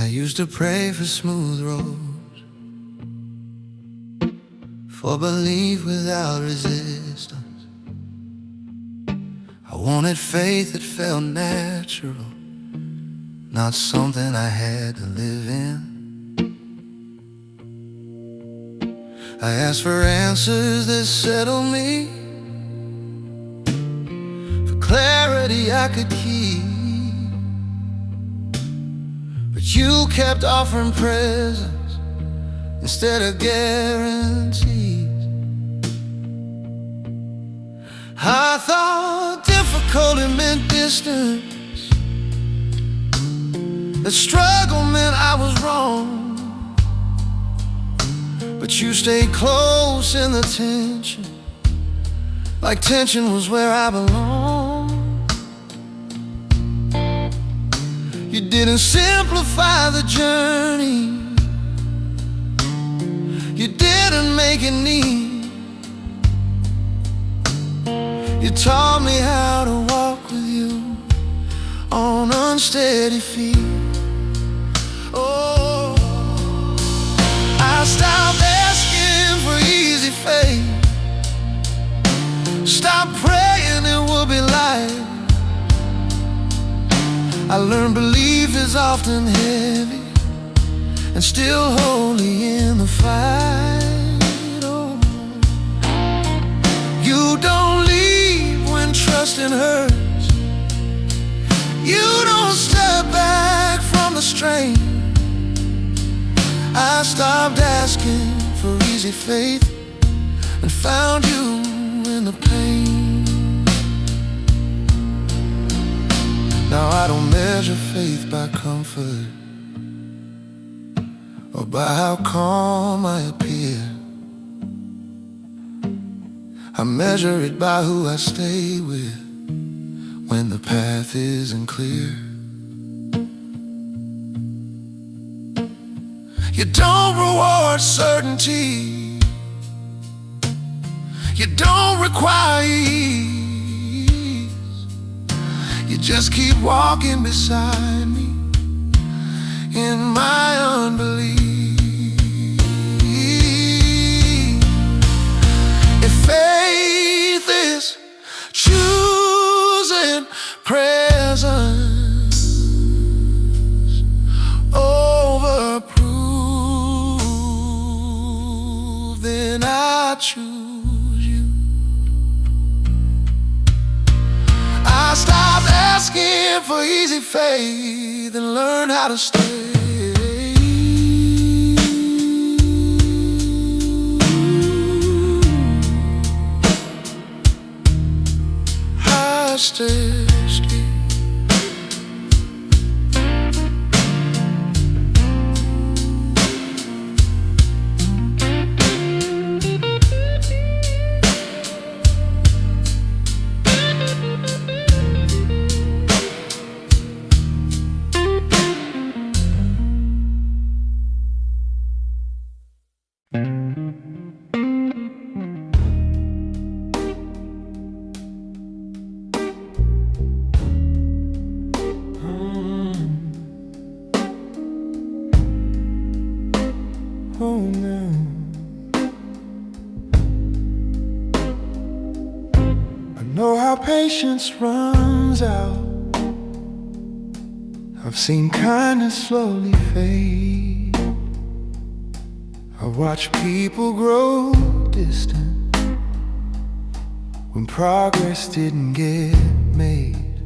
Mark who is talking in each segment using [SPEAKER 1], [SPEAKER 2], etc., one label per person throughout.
[SPEAKER 1] I used to pray for smooth roads, for belief without resistance. I wanted faith that felt natural, not something I had to live in. I asked for answers that settled me, for clarity I could keep. But you kept offering presents instead of guarantees. I thought difficulty meant distance, that struggle meant I was wrong. But you stayed close in the tension, like tension was where I belong. You didn't simplify the journey, you didn't make it neat. You taught me how to walk with you on unsteady feet. Oh, I stopped asking for easy faith, stop praying it will be light. I learned belief is often heavy and still holy in the fight. Oh, you don't leave when trusting hurts, you don't step back from the strain. I stopped asking for easy faith and found you in the pain. Now I don't measure faith by comfort or by how calm I appear. I measure it by who I stay with when the path isn't clear. You don't reward certainty, you don't require ease. You just keep walking beside me in my unbelief. If faith is choosing presence over proof, then I choose you. I stopped asking for easy faith and learn how to stay. I stay. Oh no. I know how patience runs out. I've seen kindness slowly fade. I've watched people grow distant when progress didn't get made.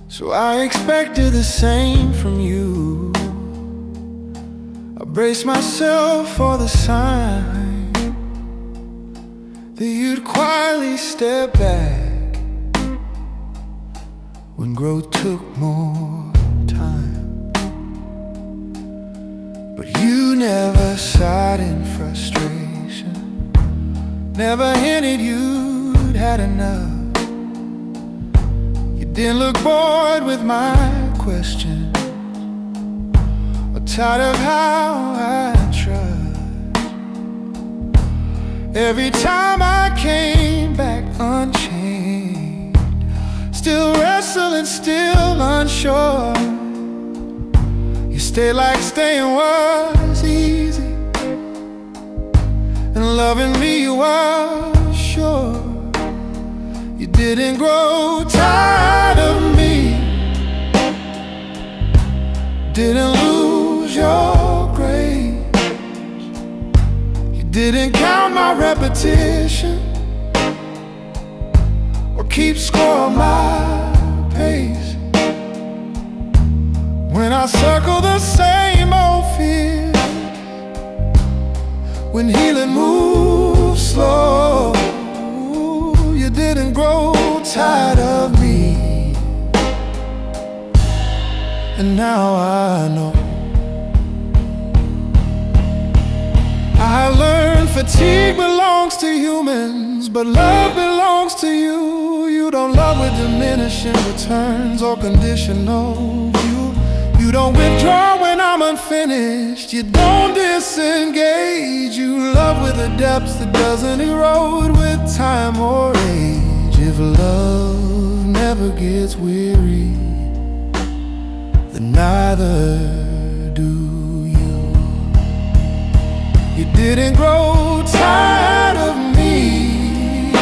[SPEAKER 1] So I expected the same from you. I braced myself for the sign that you'd quietly step back when growth took more time. But you never sighed in frustration, never hinted you'd had enough. You didn't look bored with my questions, tired of how I trust. Every time I came back unchained, still wrestling, still unsure. stay like staying was easy, and loving me was sure. You didn't grow tired of me, didn't lose your grace. You didn't count my repetition or keep score of my pace. When I circle the same old fears, when healing moves slow, you didn't grow tired of me. And now I know. I learned fatigue belongs to humans, but love belongs to you. You don't love with diminishing returns or conditional view. You don't withdraw when I'm unfinished. You don't disengage. You love with a depth that doesn't erode with time or age. If love never gets weary, then neither do you. You didn't grow tired of me,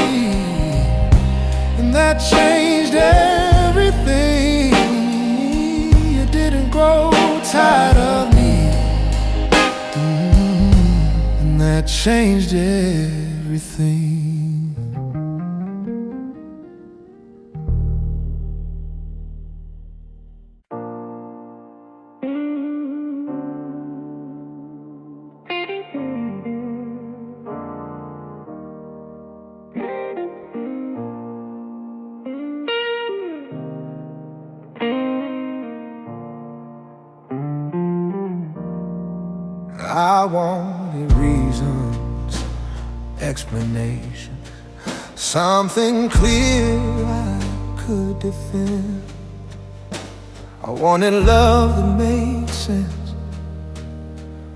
[SPEAKER 1] and that changed everything. You didn't grow tired of me, and that changed everything. I wanted reasons, explanation, something clear I could defend. I wanted love that made sense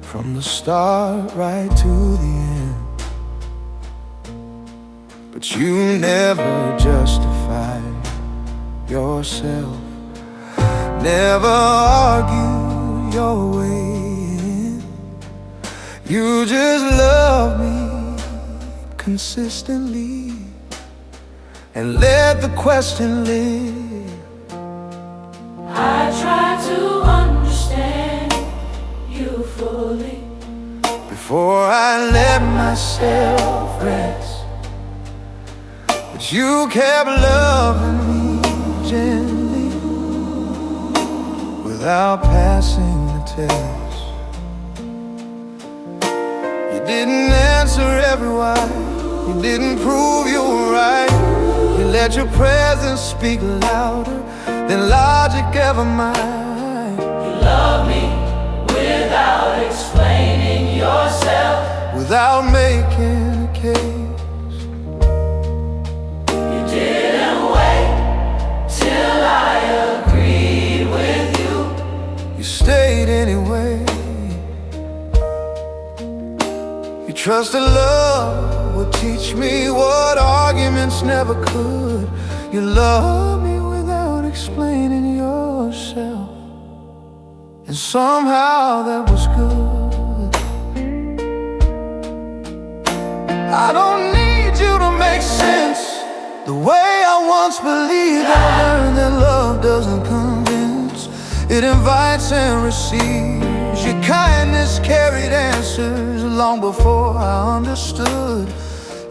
[SPEAKER 1] from the start right to the end. But you never justified yourself, never argue your way. You just love me consistently and let the question live.
[SPEAKER 2] I try to understand you fully
[SPEAKER 1] before I let myself rest, but you kept loving me gently without passing the test. You didn't answer every why, you didn't prove you were right. You let your presence speak louder than logic ever might.
[SPEAKER 2] You love me without explaining yourself,
[SPEAKER 1] without making a case.
[SPEAKER 2] You didn't wait till I agreed with you.
[SPEAKER 1] You stayed anyway. Trusted love would teach me what arguments never could. You love me without explaining yourself, and somehow that was good. I don't need you to make sense the way I once believed. I learned that love doesn't convince, it invites and receives. Your kindness carried answers long before I understood.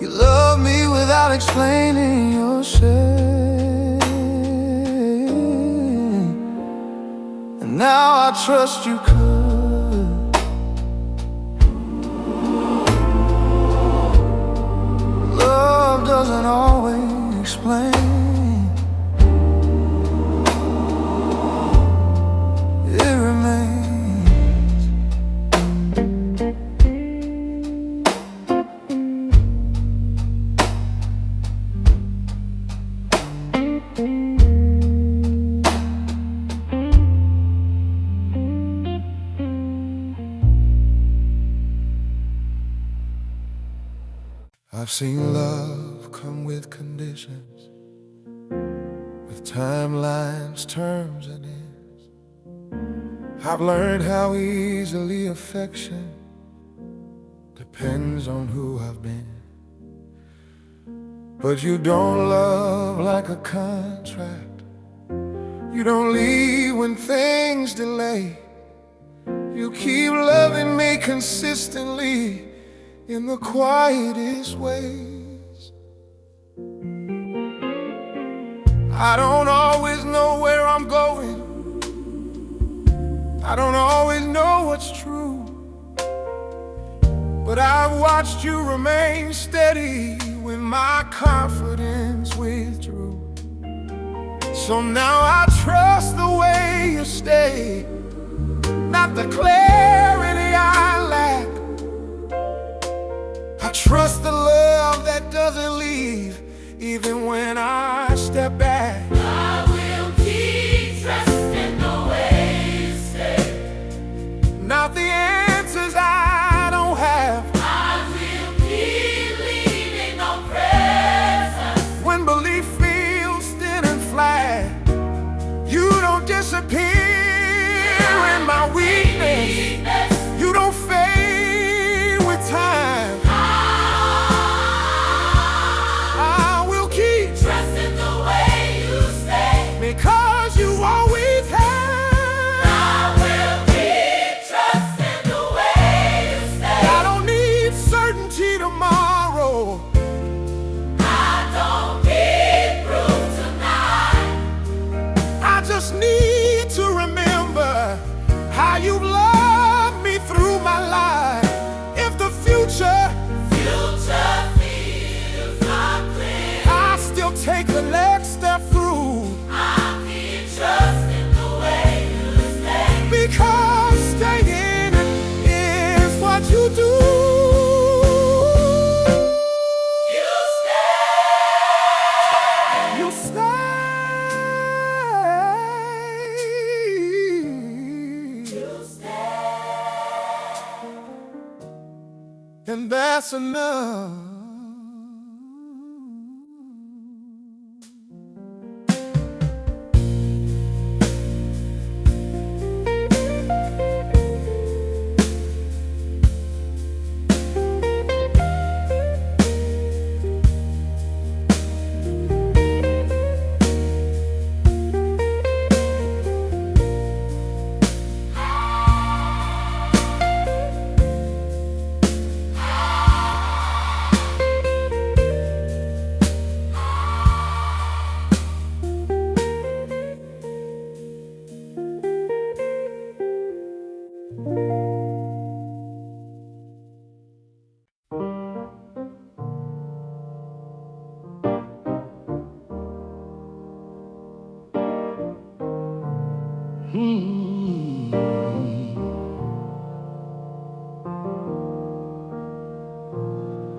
[SPEAKER 1] You love me without explaining yourself, and now I trust you could. Love doesn't always explain, it remains. I've seen love come with conditions, with timelines, terms, and ends. I've learned how easily affection depends on who I've been. But you don't love like a contract. You don't leave when things delay. You keep loving me consistently in the quietest ways. I don't always know where I'm going. I don't always know what's true, but I've watched you remain steady when my confidence withdrew. So now I trust the way you stay, not the clarity I lack. I trust the love that doesn't leave, even when I step back.
[SPEAKER 2] I will keep trusting the way you stay.
[SPEAKER 1] Not the answers I don't have.
[SPEAKER 2] I will keep leaning on presence.
[SPEAKER 1] When belief feels thin and flat, you don't disappear in my weakness. You don't fade with time. I will keep
[SPEAKER 2] Trusting the way you stay.
[SPEAKER 1] because you always have.
[SPEAKER 2] I will keep trusting the way you stay.
[SPEAKER 1] I don't need certainty tomorrow.
[SPEAKER 2] I don't need proof tonight.
[SPEAKER 1] I just need to remember how you loved me through my life. If the future,
[SPEAKER 2] Future feels unclear.
[SPEAKER 1] I still take the next step through.
[SPEAKER 2] I keep trusting the way you stay.
[SPEAKER 1] Because staying is what you do.
[SPEAKER 2] You stay.
[SPEAKER 1] You stay.
[SPEAKER 2] You stay.
[SPEAKER 1] And that's enough.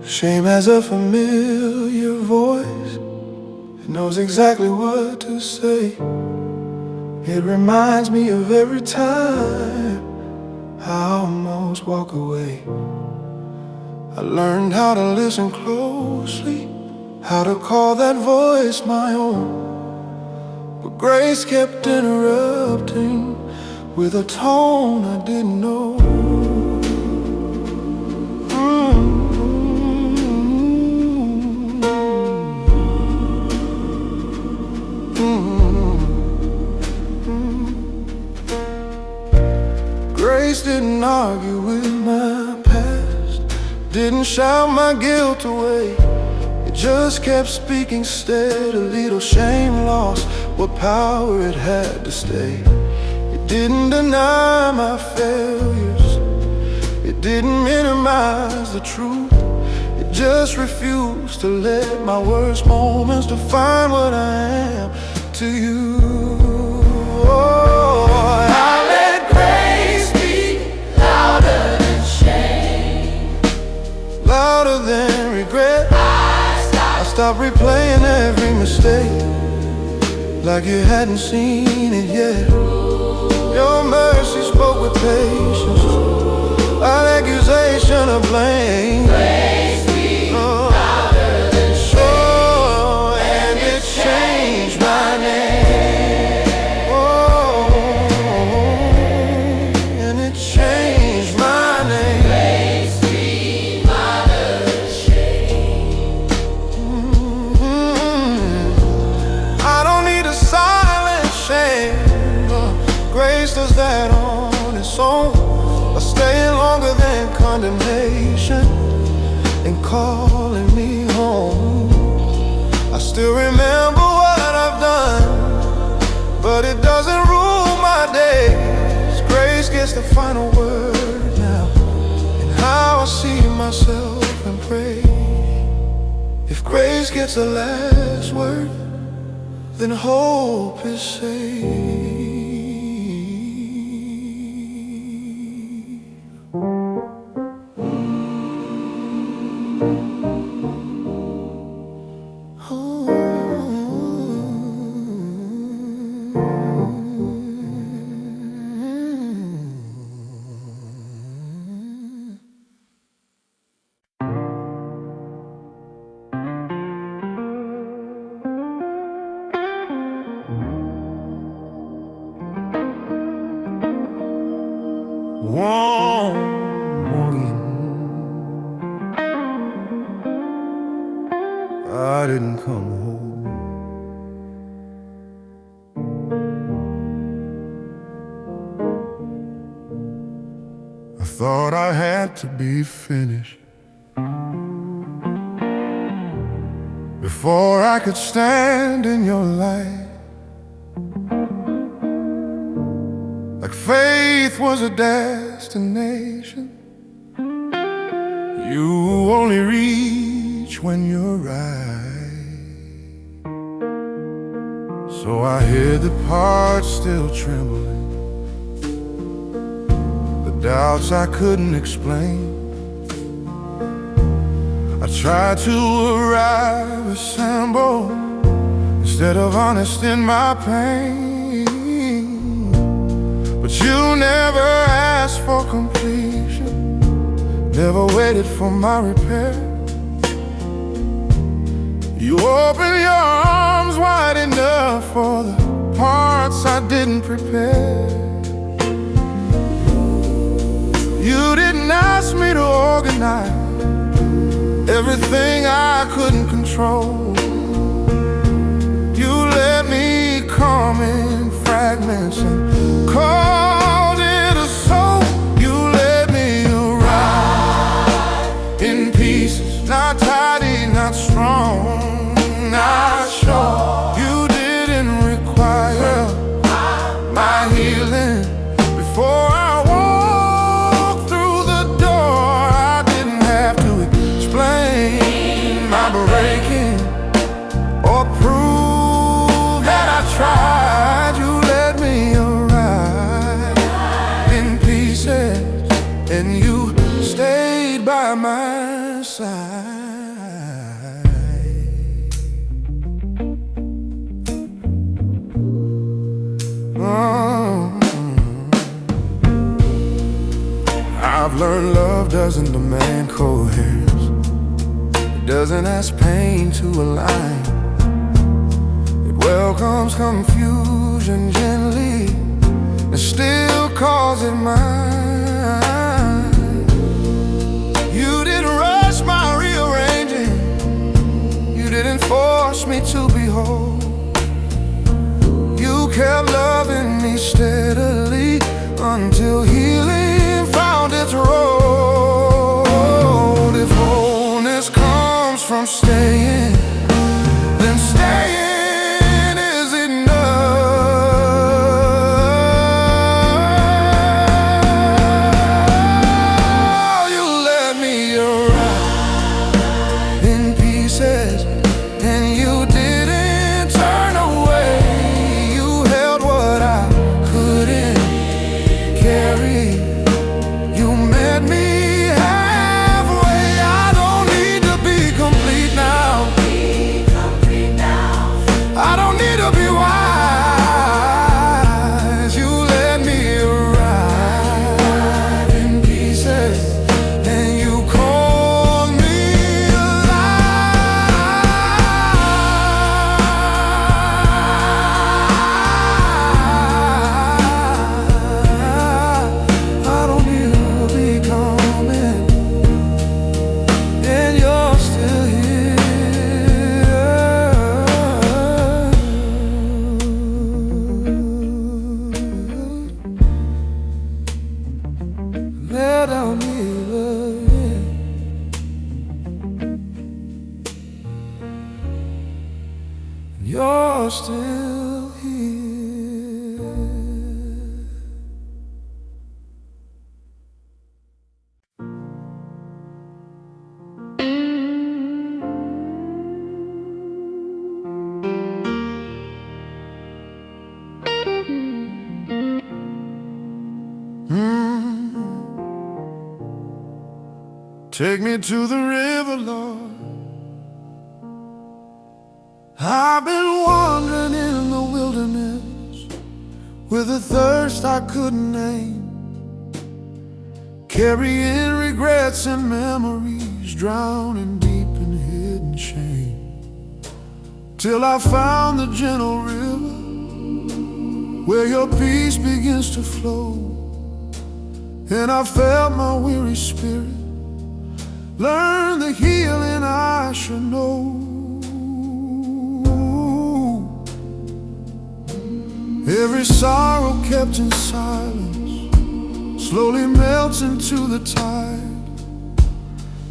[SPEAKER 1] Shame has a familiar voice. It knows exactly what to say. It reminds me of every time I almost walk away. I learned how to listen closely, how to call that voice my own. But grace kept interrupting with a tone I didn't know. Grace didn't argue with my past, didn't shout my guilt away. It just kept speaking steadily till shame lost what power it had to stay. It didn't deny my failures, it didn't minimize the truth. It just refused to let my worst moments define what I am to you. Oh, I let grace speak
[SPEAKER 2] Louder than shame.
[SPEAKER 1] louder than regret. I stopped replaying every mistake like you hadn't seen it yet. Your mercy spoke with patience, an accusation of blame.
[SPEAKER 2] Praise me louder than shame.
[SPEAKER 1] And it changed my name. Oh, condemnation and calling me home. I still remember what I've done, but it doesn't rule my days. Grace gets the final word now, and how I see myself and pray. If grace gets the last word, then hope is saved. One morning, I didn't come home. I thought I had to be finished before I could stand in your light. Like faith was a destination you only reach when you're right. So I hid the parts still trembling, the doubts I couldn't explain. I tried to arrive, assemble, instead of honest in my pain. But you never asked for completion, never waited for my repair. You opened your arms wide enough for the parts I didn't prepare. You didn't ask me to organize everything I couldn't control. You let me come in fragments and called it a soul. You let me arrive in pieces, not tidy, not strong, not sure. You didn't require my healing before I walked through the door. I didn't have to explain my breaking or prove that I tried. You let me arrive in pieces, and you stayed by my side. I've learned love doesn't demand coherence. It doesn't ask pain to align. It welcomes confusion gently and still calls it mine. You didn't rush my rearranging, you didn't force me to be whole. You kept loving me steadily until healing found its road. If wholeness comes from staying, then staying is enough. You let me arrive in pieces, and you didn't turn away. You held what I couldn't carry. still here. Take me to the river, Lord. I've been wandering in the wilderness with a thirst I couldn't name, carrying regrets and memories, drowning deep in hidden shame, till I found the gentle river where your peace begins to flow. And I felt my weary spirit learn the healing I should know. Every sorrow kept in silence slowly melts into the tide,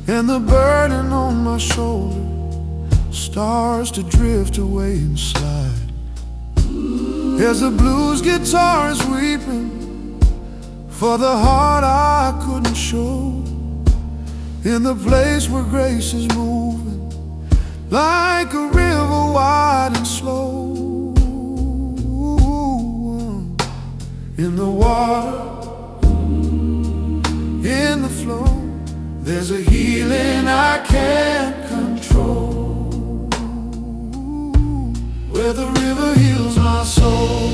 [SPEAKER 1] and the burden on my shoulder starts to drift away and slide. As the blues guitar is weeping for the heart I couldn't show, in the place where grace is moving like a river wide and slow. In the water, in the flow, there's a healing I can't control, where the river heals my soul,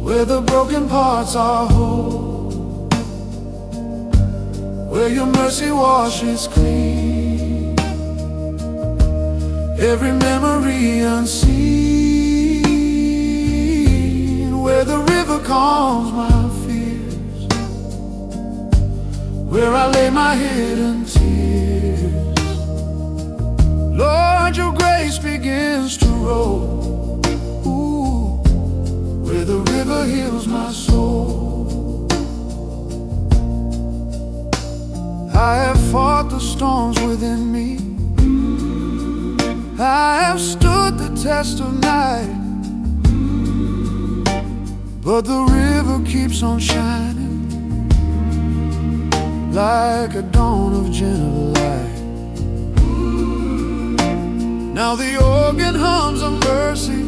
[SPEAKER 1] where the broken parts are whole, where your mercy washes clean every memory unseen, where the river calms my fears, where I lay my head in tears. Lord, your grace begins to roll, ooh, where the river heals my soul. I have fought the storms within me, I have stood the test of night, but the river keeps on shining like a dawn of gentle light. Now the organ hums a mercy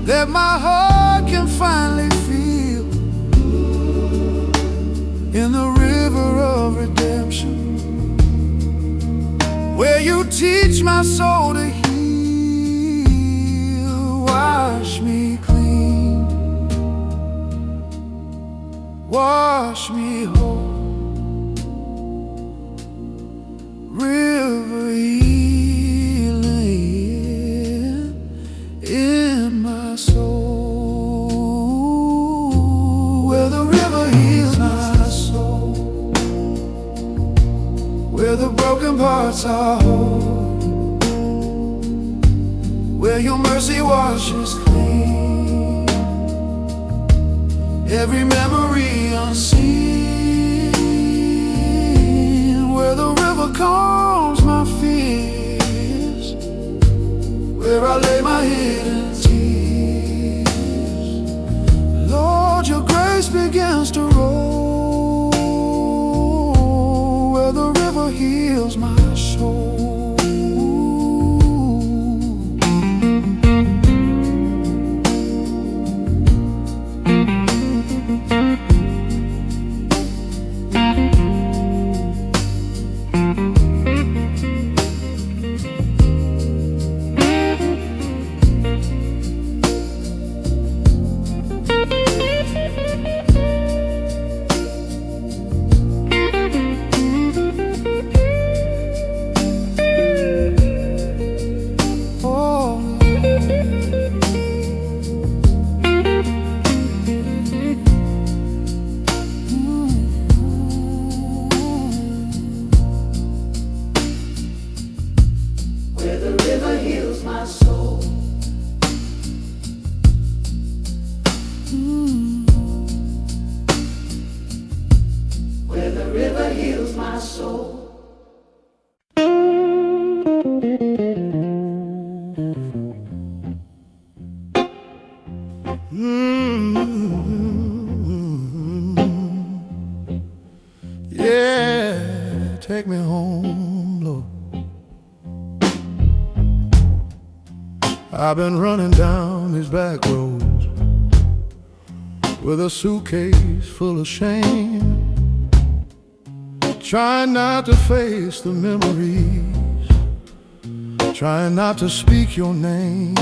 [SPEAKER 1] that my heart can finally feel, in the river of redemption, where you teach my soul to heal. Wash me clean, wash me whole, river healing in my soul, where the river heals my soul, where the broken parts are whole, where your mercy washes clean every memory unseen, where the river calms my fears, where I lay my head in tears. Lord, your grace begins to roll, where the river heals my soul.
[SPEAKER 2] heals my soul.
[SPEAKER 1] I've been running down these back roads with a suitcase full of shame, trying not to face the memories, trying not to speak your name.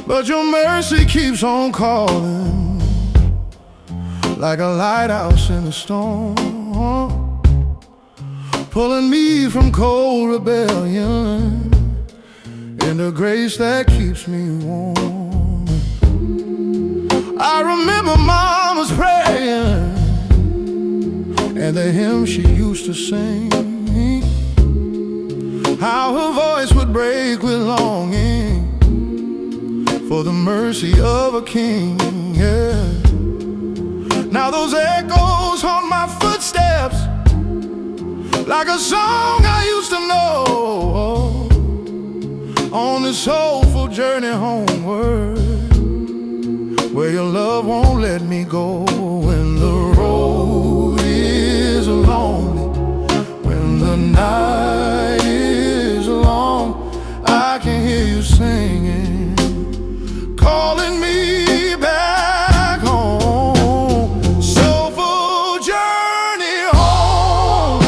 [SPEAKER 1] But your mercy keeps on calling, like a lighthouse in the storm, pulling me from cold rebellion into grace that keeps me warm. I remember Mama's praying and the hymn she used to sing, how her voice would break with longing for the mercy of a king, yeah. Now those echoes haunt my footsteps like a song I used to know, on this soulful journey homeward, where your love won't let me go. When the road is lonely, when the night is long, I can hear you singing, calling me back home. Soulful journey home,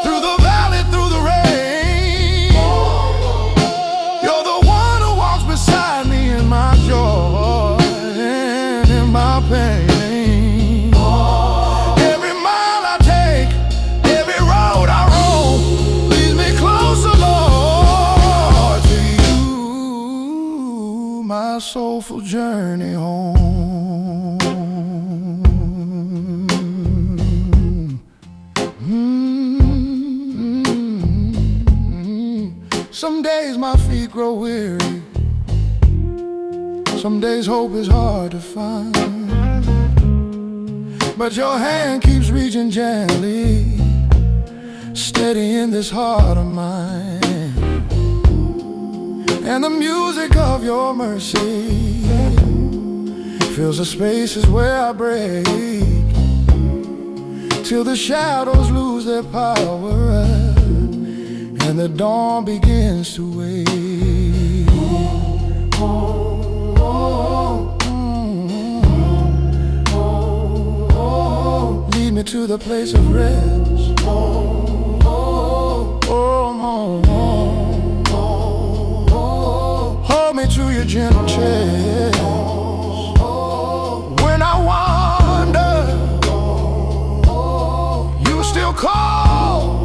[SPEAKER 1] through the valley, through the rain. You're the one who walks beside me in my joy and in my pain. Every mile I take, every road I roam, leads me closer, Lord, to you, my soulful journey home. Some days my feet grow weary, some days hope is hard to find, but your hand keeps reaching gently, steady in this heart of mine. And the music of your mercy fills the spaces where I break, till the shadows lose their power and the dawn begins to wake. Lead me to the place of rest. Hold me to your gentle chest. When I wander, you still call.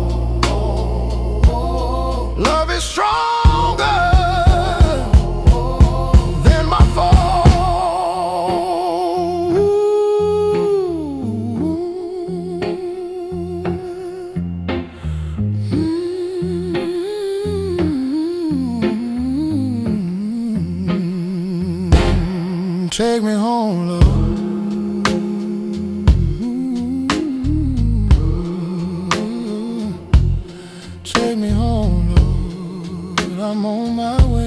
[SPEAKER 1] Love is stronger than my fall. Take me home, Lord. Take me home, Lord. I'm on my way.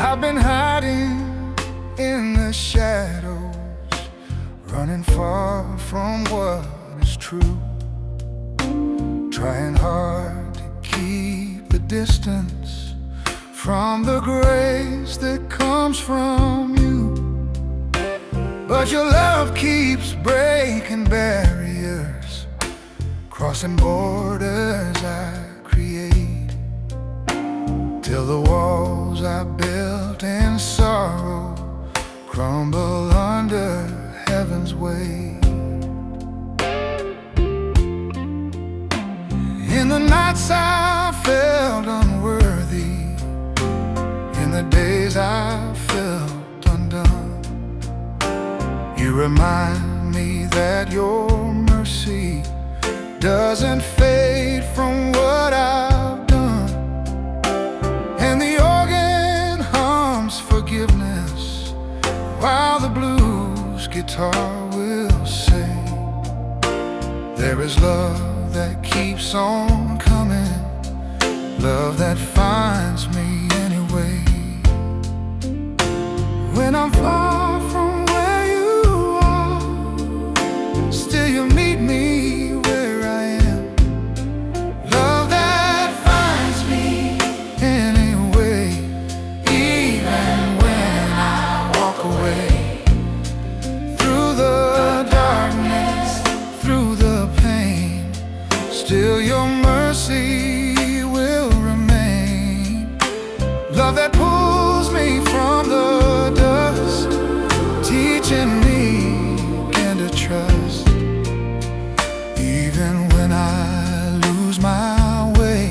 [SPEAKER 1] I've been hiding in the shadows, running far from what is true, trying hard to keep the distance from the grace that comes from you. But your love keeps breaking barriers, crossing borders I create, till the walls I built in sorrow crumble under heaven's weight. In the nights I felt unworthy, in the days I felt undone, you remind me that your mercy doesn't fade from what I've done. And the organ guitar will say, there is love that keeps on coming, love that finds me anyway. When I'm far from where you are, still you meet me where I am. Love that finds me anyway, even when I walk away. Through the darkness, through the pain, still your mercy will remain. Love that pulls me from the dust, teaching me again to trust. Even when I lose my way,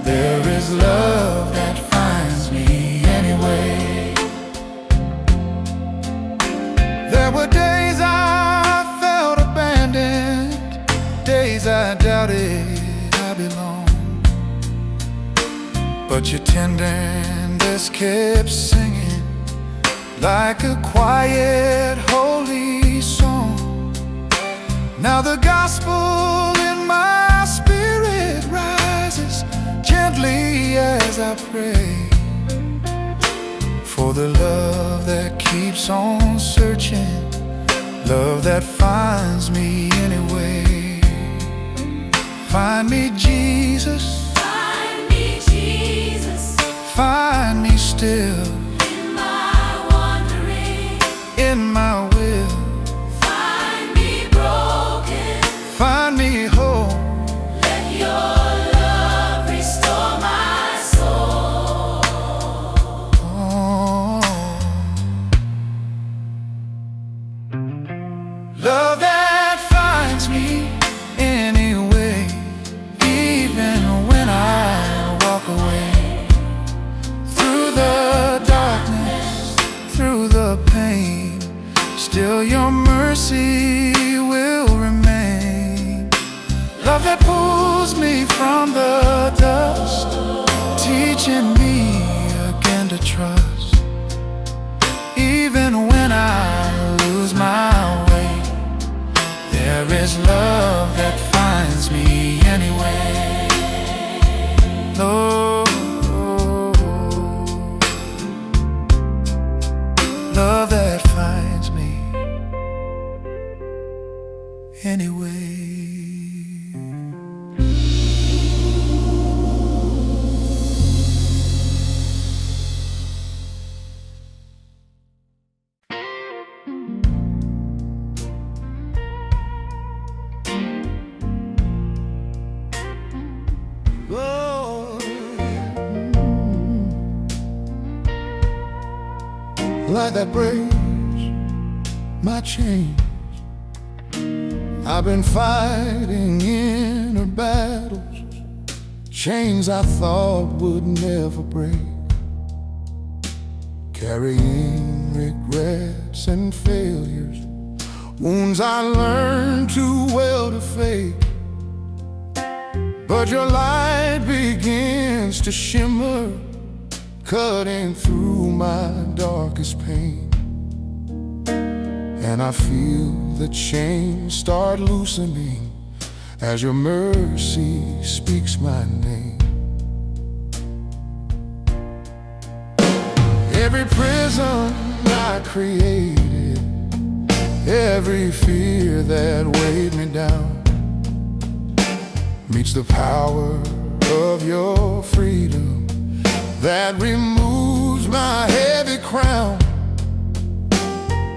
[SPEAKER 1] there is love that finds me anyway. There were days I felt abandoned, days I doubted I belonged, but your tenderness kept singing like a quiet, holy song. Now the gospel in my spirit rises gently as I pray for the love that keeps on searching, love that finds me anyway. Find me, Jesus.
[SPEAKER 2] Find me, Jesus.
[SPEAKER 1] Find me still
[SPEAKER 2] In my wandering.
[SPEAKER 1] in my will.
[SPEAKER 2] Find me broken.
[SPEAKER 1] Find me whole.
[SPEAKER 2] Let your love restore my soul.
[SPEAKER 1] Oh. Love that finds me anyway, even when I walk away. Through the darkness, through the pain, still your mercy will remain. Love that pulls me from the dust, teaching me again to trust. Even when I lose my way, there is love that finds me anyway. Lord, love that finds me anyway. Light that breaks my chains. I've been fighting inner battles, chains I thought would never break, carrying regrets and failures, wounds I learned too well to fake. But your light begins to shimmer, cutting through my darkest pain. And I feel the chains start loosening as your mercy speaks my name. Every prison I created, every fear that weighed me down, meets the power of your freedom that removes my heavy crown.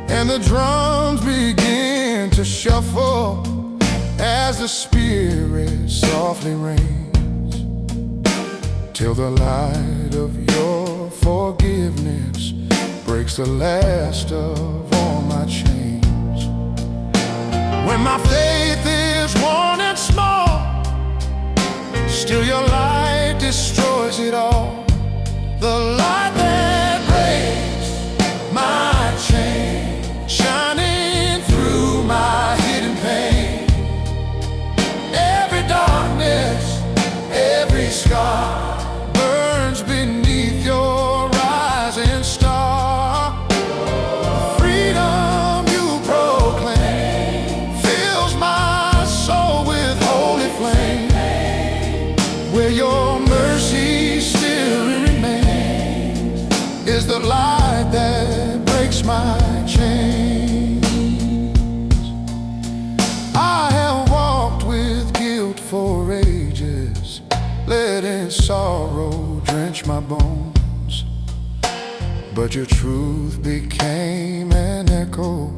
[SPEAKER 1] And the drums begin to shuffle as the Spirit softly rains, till the light of your forgiveness breaks the last of all my chains. When my faith is worn and small, still your light destroys it all. The light that breaks my chain, shining through my hidden pain. Every darkness, every scar burns beneath your rising star. Freedom you reach my bones, but your truth became an echo,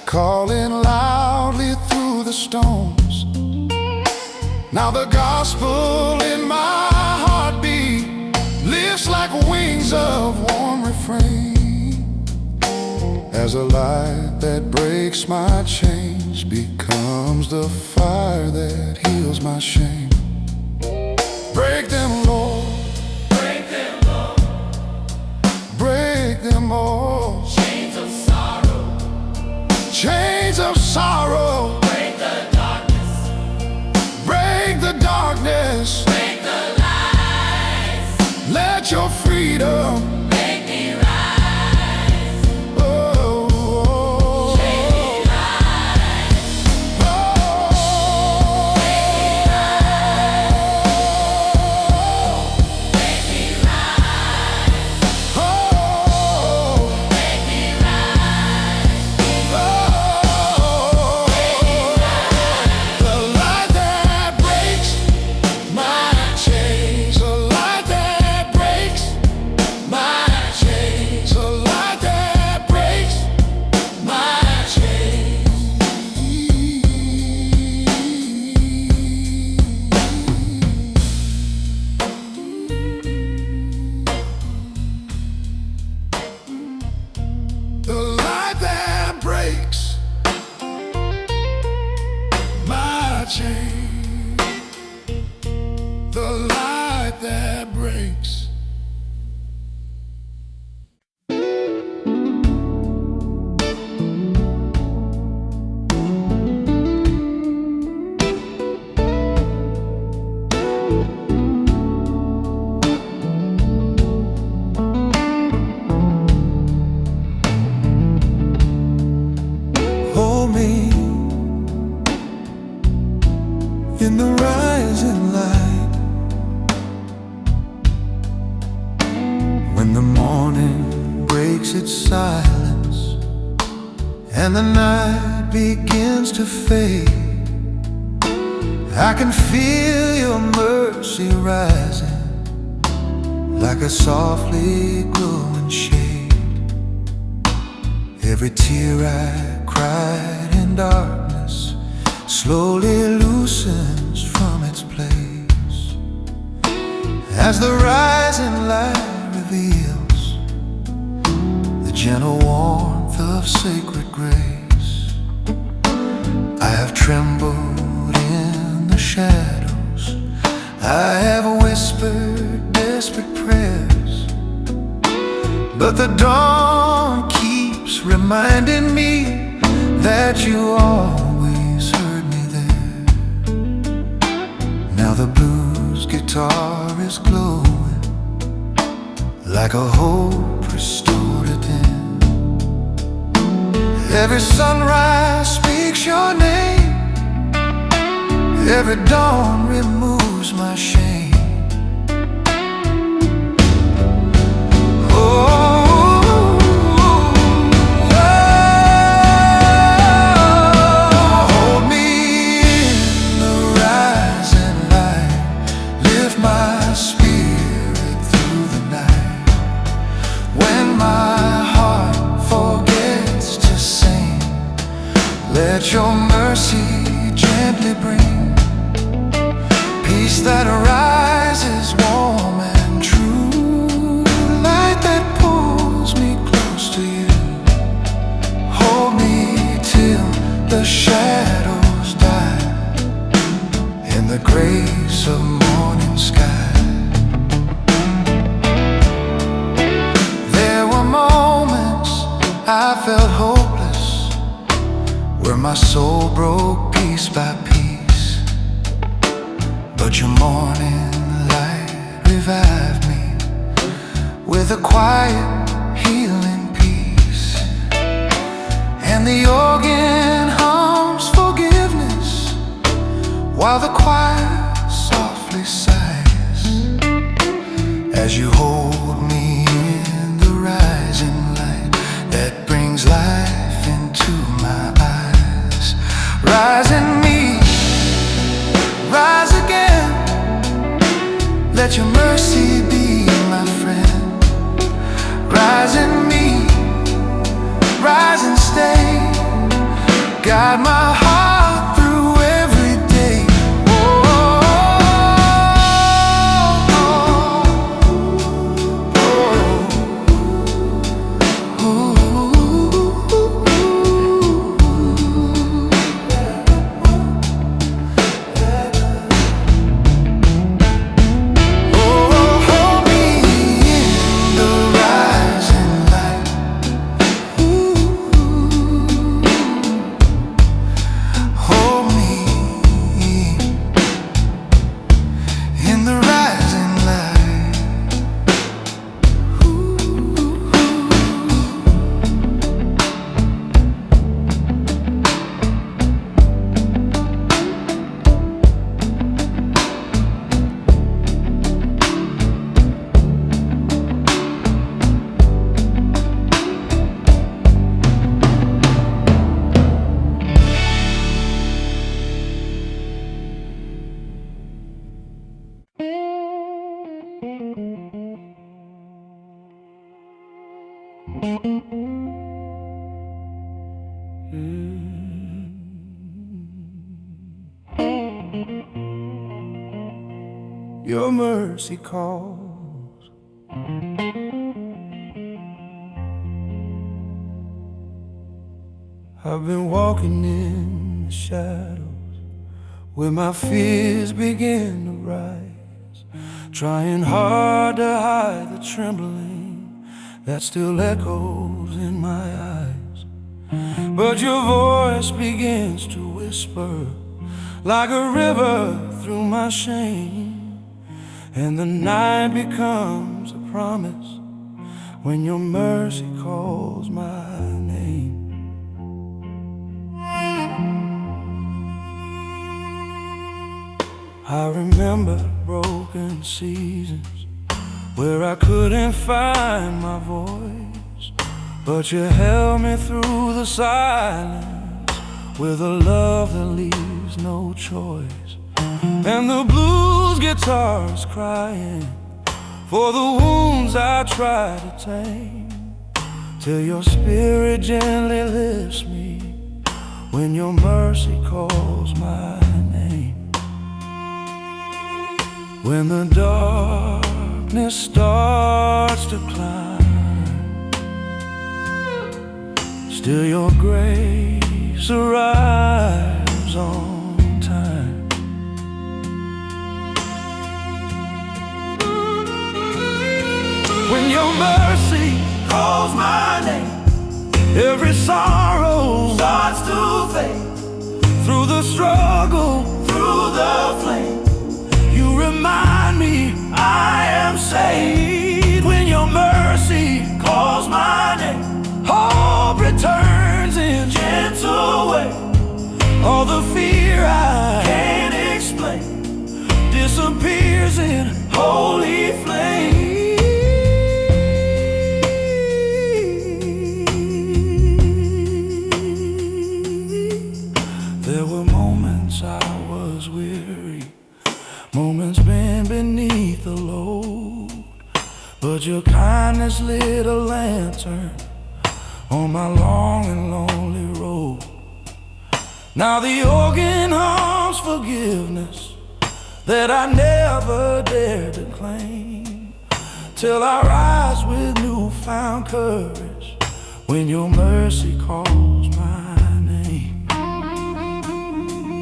[SPEAKER 1] calling loudly through the stones. Now the gospel in my heartbeat lifts like wings of warm refrain, as a light that breaks my chains becomes the fire that heals my shame. Break them, Lord.
[SPEAKER 2] Break them, Lord.
[SPEAKER 1] Break them all.
[SPEAKER 2] Chains of sorrow.
[SPEAKER 1] Chains of sorrow.
[SPEAKER 2] Break the darkness.
[SPEAKER 1] Break the darkness.
[SPEAKER 2] Break the lies.
[SPEAKER 1] Let your freedom
[SPEAKER 2] Make me rise.
[SPEAKER 1] oh,
[SPEAKER 2] Make me rise.
[SPEAKER 1] oh,
[SPEAKER 2] Make me rise.
[SPEAKER 1] oh,
[SPEAKER 2] Make me rise.
[SPEAKER 1] oh. The light that breaks my chains, the light that breaks my chains, the light that breaks my chains. The light that breaks my chain, the light that breaks. Hold me in the rising light, when the morning breaks its silence and the night begins to fade. I can feel your mercy rising like a softly glowing shade. Every tear I cried in darkness slowly loosens from its place, as the rising light reveals the gentle warmth of sacred grace. I have trembled in the shadows, I have whispered desperate prayers, but the dawn keeps reminding me that you always heard me there. Now the blues guitar is glowing like a hope restored again. Every sunrise speaks your name, every dawn removes my shame. Hold me in the rising light, lift my spirit through the night. When my heart forgets to sing, let your mercy gently bring peace that rises warm and true, light that pulls me close to you. Hold me till the shadows die in the grace of morning sky. There were moments I felt hopeless, where my soul broke piece by piece, but your morning light revived me with a quiet healing peace. And the organ hums forgiveness while the choir softly sighs, as you hold me in the rising light that brings life into my eyes. Rise in me, rise again, let your mercy be my Your mercy calls. I've been walking in the shadows where my fears begin to rise, trying hard to hide the trembling that still echoes in my eyes. But your voice begins to whisper like a river through my shame, and the night becomes a promise when your mercy calls my name. I remember broken seasons where I couldn't find my voice, but you held me through the silence with a love that leaves no choice. And the blues guitars crying for the wounds I try to tame, till your spirit gently lifts me when your mercy calls my name. When the darkness starts to climb, still your grace arrives on time. When your mercy calls my name, every sorrow starts to fade. Through the struggle, through the flame, you remind me I am saved. When your mercy calls my name, hope returns in gentle way. All the fear I can't explain disappears in holy flame. There were moments I was weary, moments bent beneath the load, but your kindness lit a lantern on my long and lonely road. Now the organ hums forgiveness that I never dared to claim, till I rise with newfound courage when your mercy calls my name.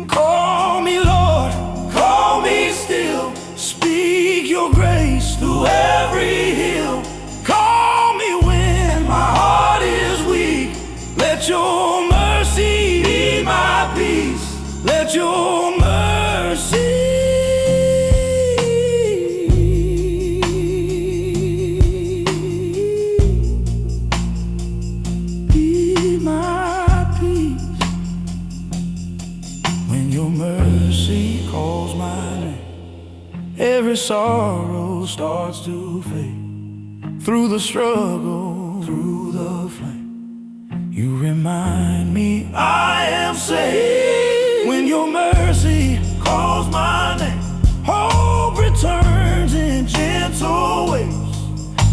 [SPEAKER 1] Call me, Lord, call me still. Speak your grace through every hill. Call me when my heart is weak. Let your mercy be my peace. Let your mercy be my peace. When your mercy calls my name, every sorrow starts to fade. Through the struggle, through the flame, you remind me I am saved. When your mercy calls my name, hope returns in gentle ways.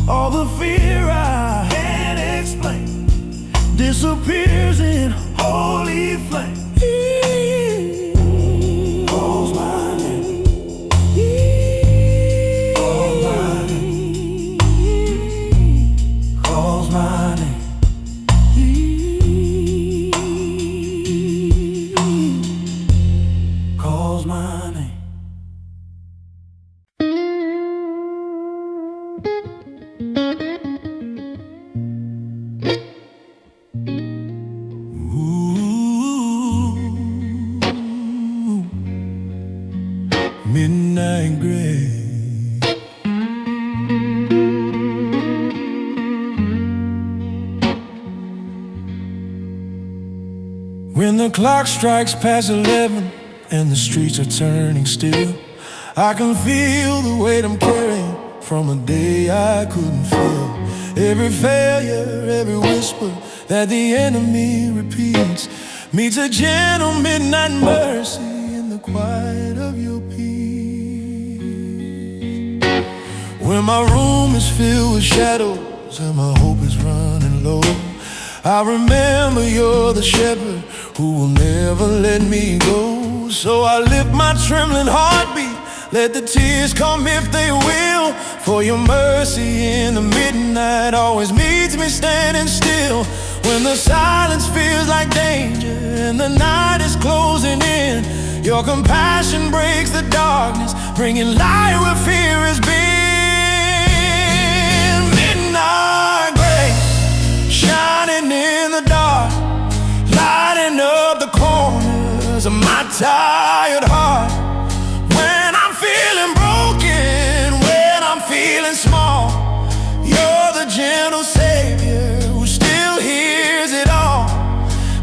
[SPEAKER 1] All the fear I can't explain disappears in holy flame. Calls my name, calls my name, calls my name. Calls my name. Ooh, midnight gray. When the clock strikes past 11 and the streets are turning still, I can feel the weight I'm carrying from a day I couldn't feel. Every failure, every whisper that the enemy repeats meets a gentle midnight mercy in the quiet of your peace. When my room is filled with shadows close and my hope is running low. I remember you're the shepherd who will never let me go. So I lift my trembling heartbeat, let the tears come if they will. For your mercy in the midnight always meets me standing still. When the silence feels like danger and the night is closing in, your compassion breaks the darkness, bringing light where fear has been. Midnight grace, shining in the dark, lighting up the corners of my tired heart. When I'm feeling broken, when I'm feeling small, you're the gentle savior who still hears it all.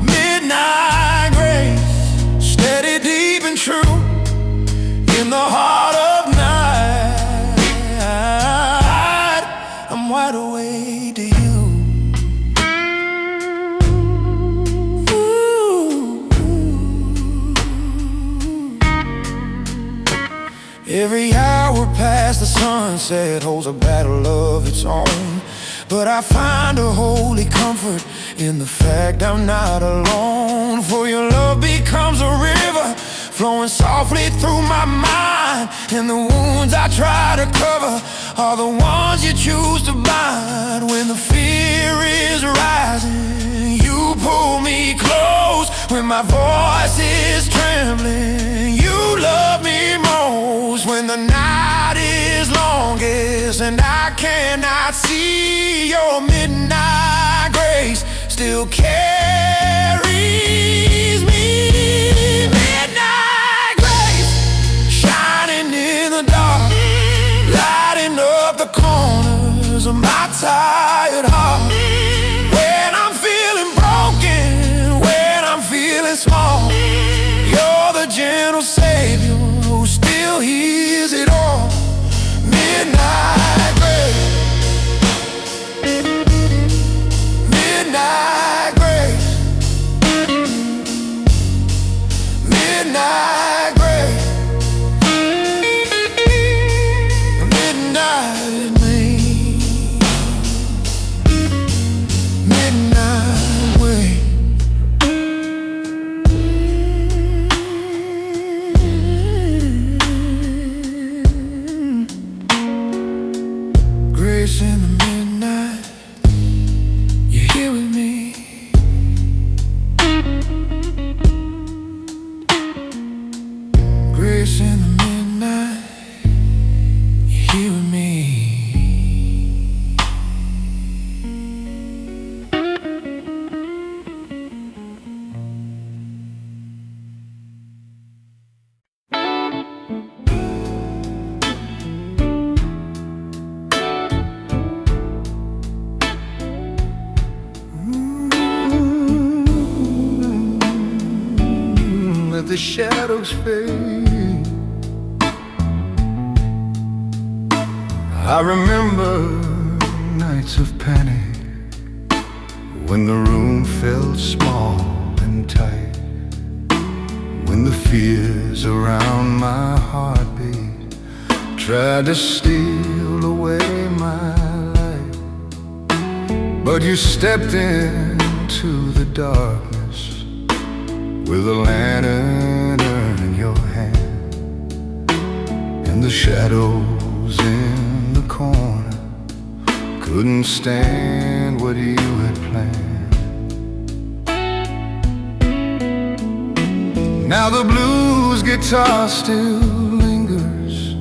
[SPEAKER 1] Midnight grace, steady, deep and true, in the heart of night, I'm wide awake to you. Every hour past the sunset holds a battle of its own, but I find a holy comfort in the fact I'm not alone. For your love becomes a river flowing softly through my mind, and the wounds I try to cover are the ones you choose to bind. When the fear is rising, you pull me close. When my voice is trembling, you love me most. When the night is longest and I cannot see, your midnight grace still carries me. Midnight grace, shining in the dark, lighting up the corners of my tired heart. When I'm feeling broken, when I'm feeling small, you're the gentle savior who still hears it all. Midnight grace, midnight grace, midnight grace, midnight me, midnight way. Grace in the midnight, you're here with me. Grace in the midnight, you're here with me. Let the shadows fade. I remember nights of panic, when the room felt small and tight, when the fears around my heartbeat tried to steal away my life. But you stepped into the darkness with a lantern in your hand, and the shadows in the corner couldn't stand what you had planned. Now the blues guitar still lingers,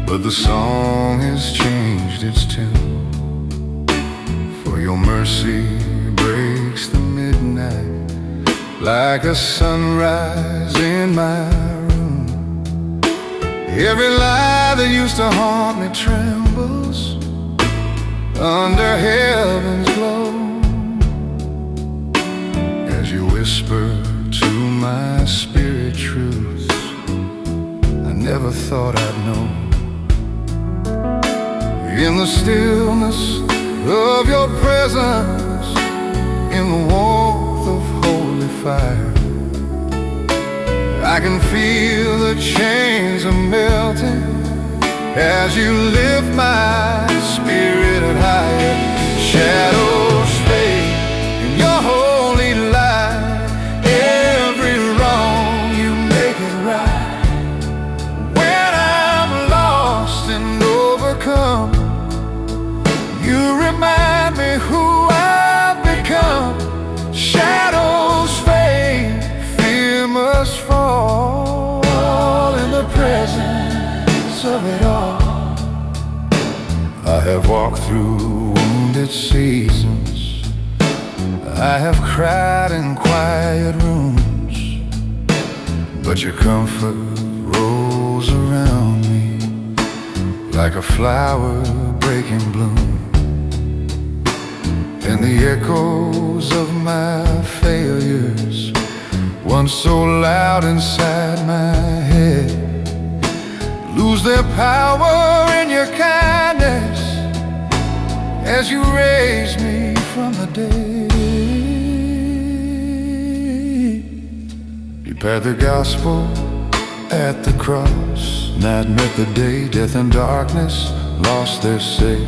[SPEAKER 1] but the song has changed its tune. For your mercy breaks the midnight like a sunrise in my room. Every lie that used to haunt me trembles under heaven's glow, as you whisper to my spirit truths I never thought I'd know. In the stillness of your presence, in the warmth of holy fire, I can feel the chains are melting as you lift my spirit higher. You remind me who I've become. Shadows fade, fear must fall in the presence of it all. I have walked through wounded seasons. I have cried in quiet rooms, but your comfort rolls around me like a flower breaking bloom. And the echoes of my failures, once so loud inside my head, lose their power in your kindness as you raise me from the dead. You prepared the gospel at the cross, night met the day, death and darkness lost their say.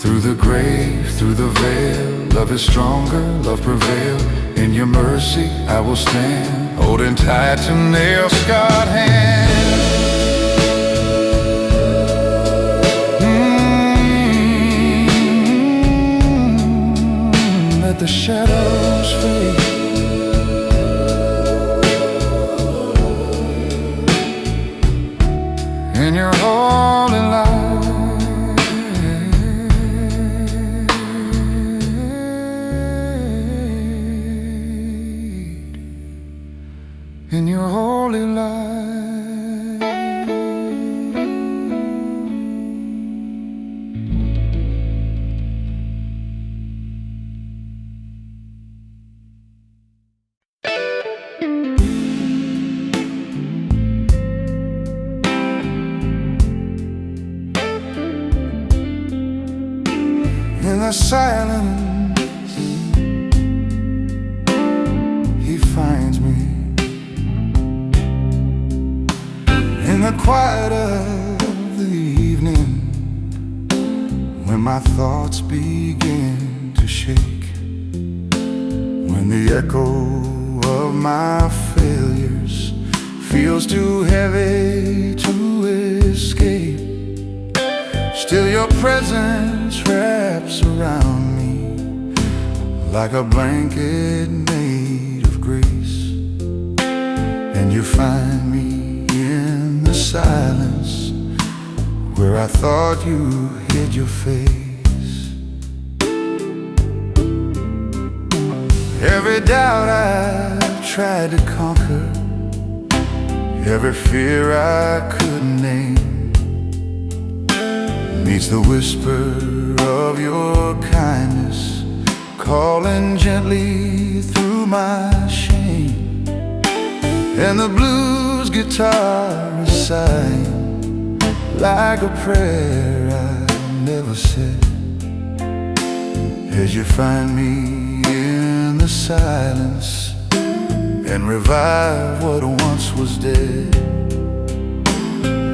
[SPEAKER 1] Through the grave, through the veil, love is stronger, love prevailed. In your mercy I will stand, holding tight to nail-scarred hands. Let the shadows fade. In your holy light, in your holy light. In the silence, he finds me. In the quiet of the evening, when my thoughts begin to shake, when the echo of my failures feels too heavy to escape, still your presence wraps around me like a blanket made of grace. And you find me in the silence where I thought you hid your face. Every doubt I've tried to conquer, every fear I couldn't name, meets the whisper of your kindness, calling gently through my shame. And the blues guitar is sighing like a prayer I never said, as you find me in the silence and revive what once was dead.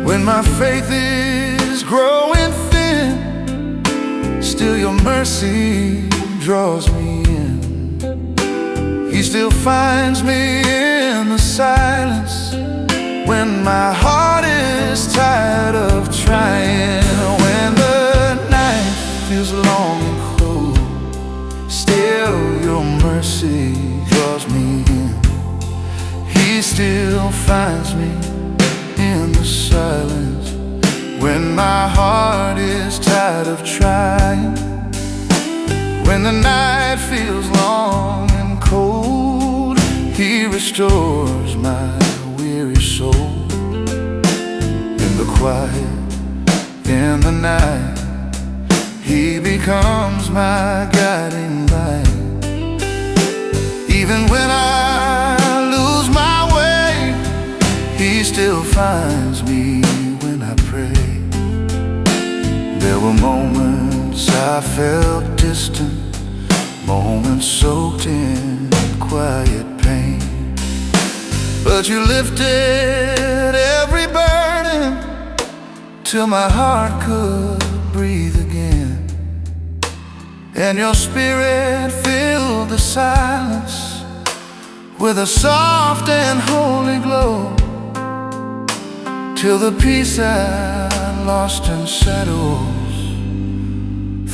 [SPEAKER 1] When my faith is growing thin, still your mercy draws me in. He still finds me in the silence when my heart is tired of trying. When the night feels long and cold, still your mercy draws me in. He still finds me in the silence when my heart is tired of trying. When the night feels long and cold, he restores my weary soul. In the quiet, in the night, he becomes my guiding light. Even when I lose my way, he still finds me when I pray. There were moments I felt distant, moments soaked in quiet pain, but you lifted every burden till my heart could breathe again. And your spirit filled the silence with a soft and holy glow, till the peace I lost in shadows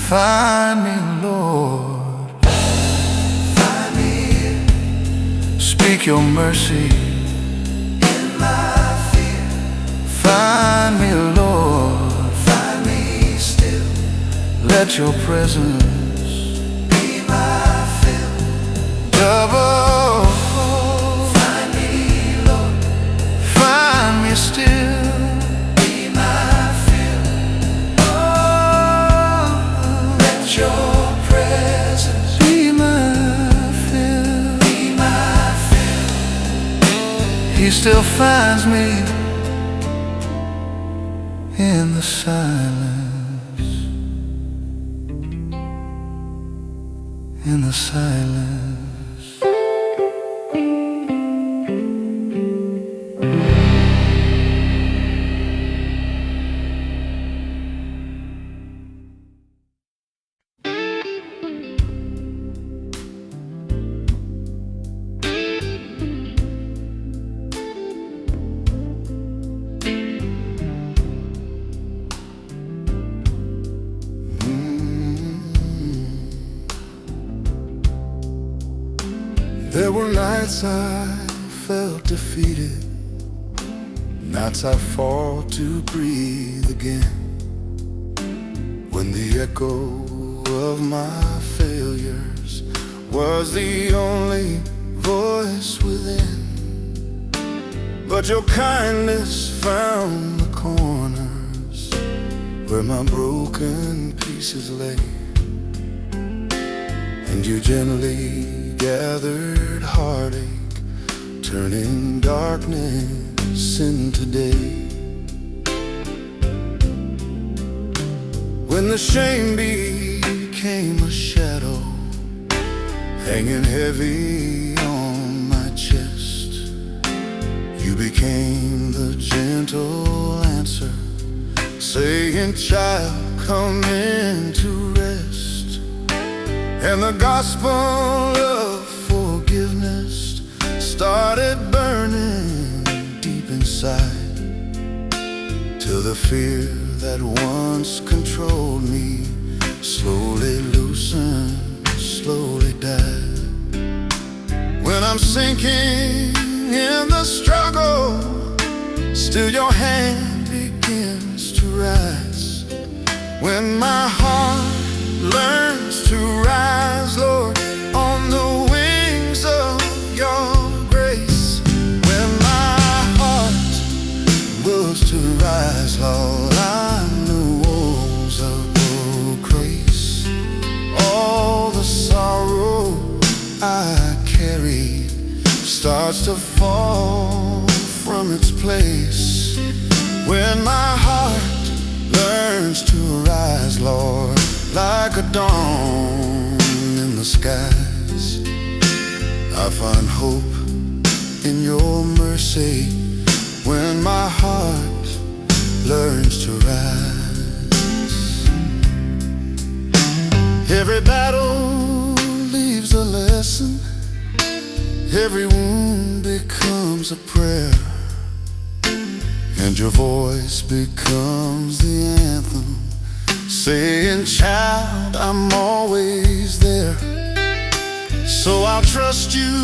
[SPEAKER 1] Find me, Lord. Find me. Speak your mercy in my fear. Find me, Lord. Find me still. Let your presence be my fill. Double. Find me, Lord. Find me still. Your presence be my fill. Be my fill. He still finds me in the silence. In the silence. There were nights I felt defeated, nights I fought to breathe again, when the echo of my failures was the only voice within. But your kindness found the corners where my broken pieces lay, and you gently gathered heartache, turning darkness into day. When the shame became a shadow, hanging heavy on my chest, you became the gentle answer, saying, "Child, come into rest." And the gospel of forgiveness started burning deep inside, till the fear that once controlled me slowly loosened, slowly died. When I'm sinking in the struggle, still your hand begins to rise. When my heart learns to rise, Lord, on the wings of your grace. When my heart was to rise, Lord, on the walls of your grace, all the sorrow I carried starts to fall from its place. When my heart learns to rise, Lord, like a dawn in the skies, I find hope in your mercy. When my heart learns to rise, every battle leaves a lesson, every wound becomes a prayer, and your voice becomes the anthem, saying, "Child, I'm always there." So I'll trust you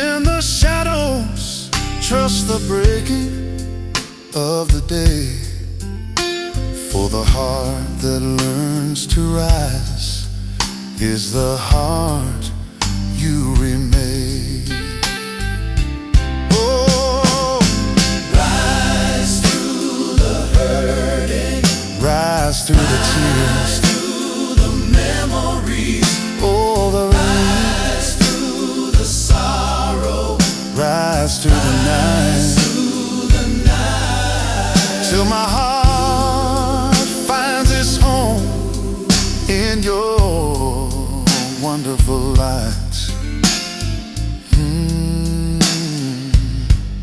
[SPEAKER 1] in the shadows, trust the breaking of the day, for the heart that learns to rise is the heart you remain. Oh, rise through the hurting, rise through the tears, through the memories, oh, the rise through the sorrow, rise through the night, till my heart finds its home in your wonderful light.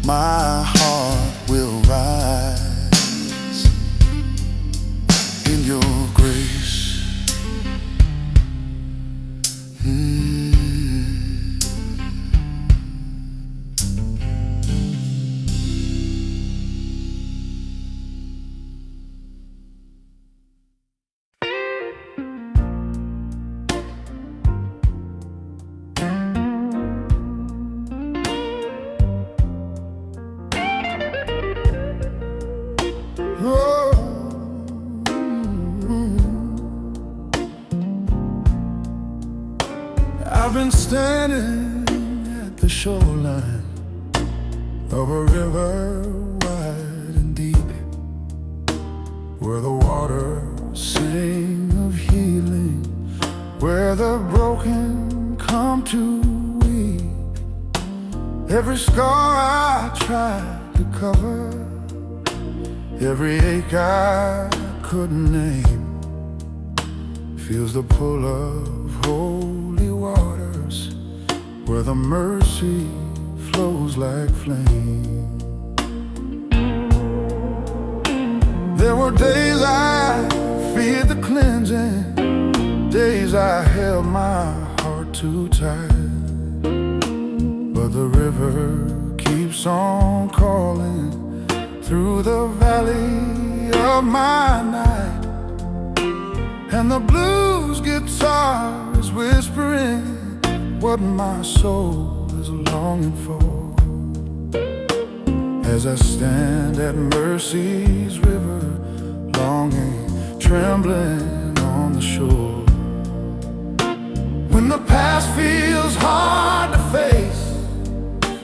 [SPEAKER 1] My heart will rise in your grace. I've been standing at the shoreline of a river wide and deep, where the waters sing of healing, where the broken come to weep. Every scar I tried to cover, every ache I couldn't name, feels the pull of holy waters, where the mercy flows like flame. There were days I feared the cleansing, days I held my heart too tight, but the river keeps on calling through the valley of my night. And the blues guitar is whispering what my soul is longing for, as I stand at mercy's river, longing, trembling on the shore. When the past feels hard to face,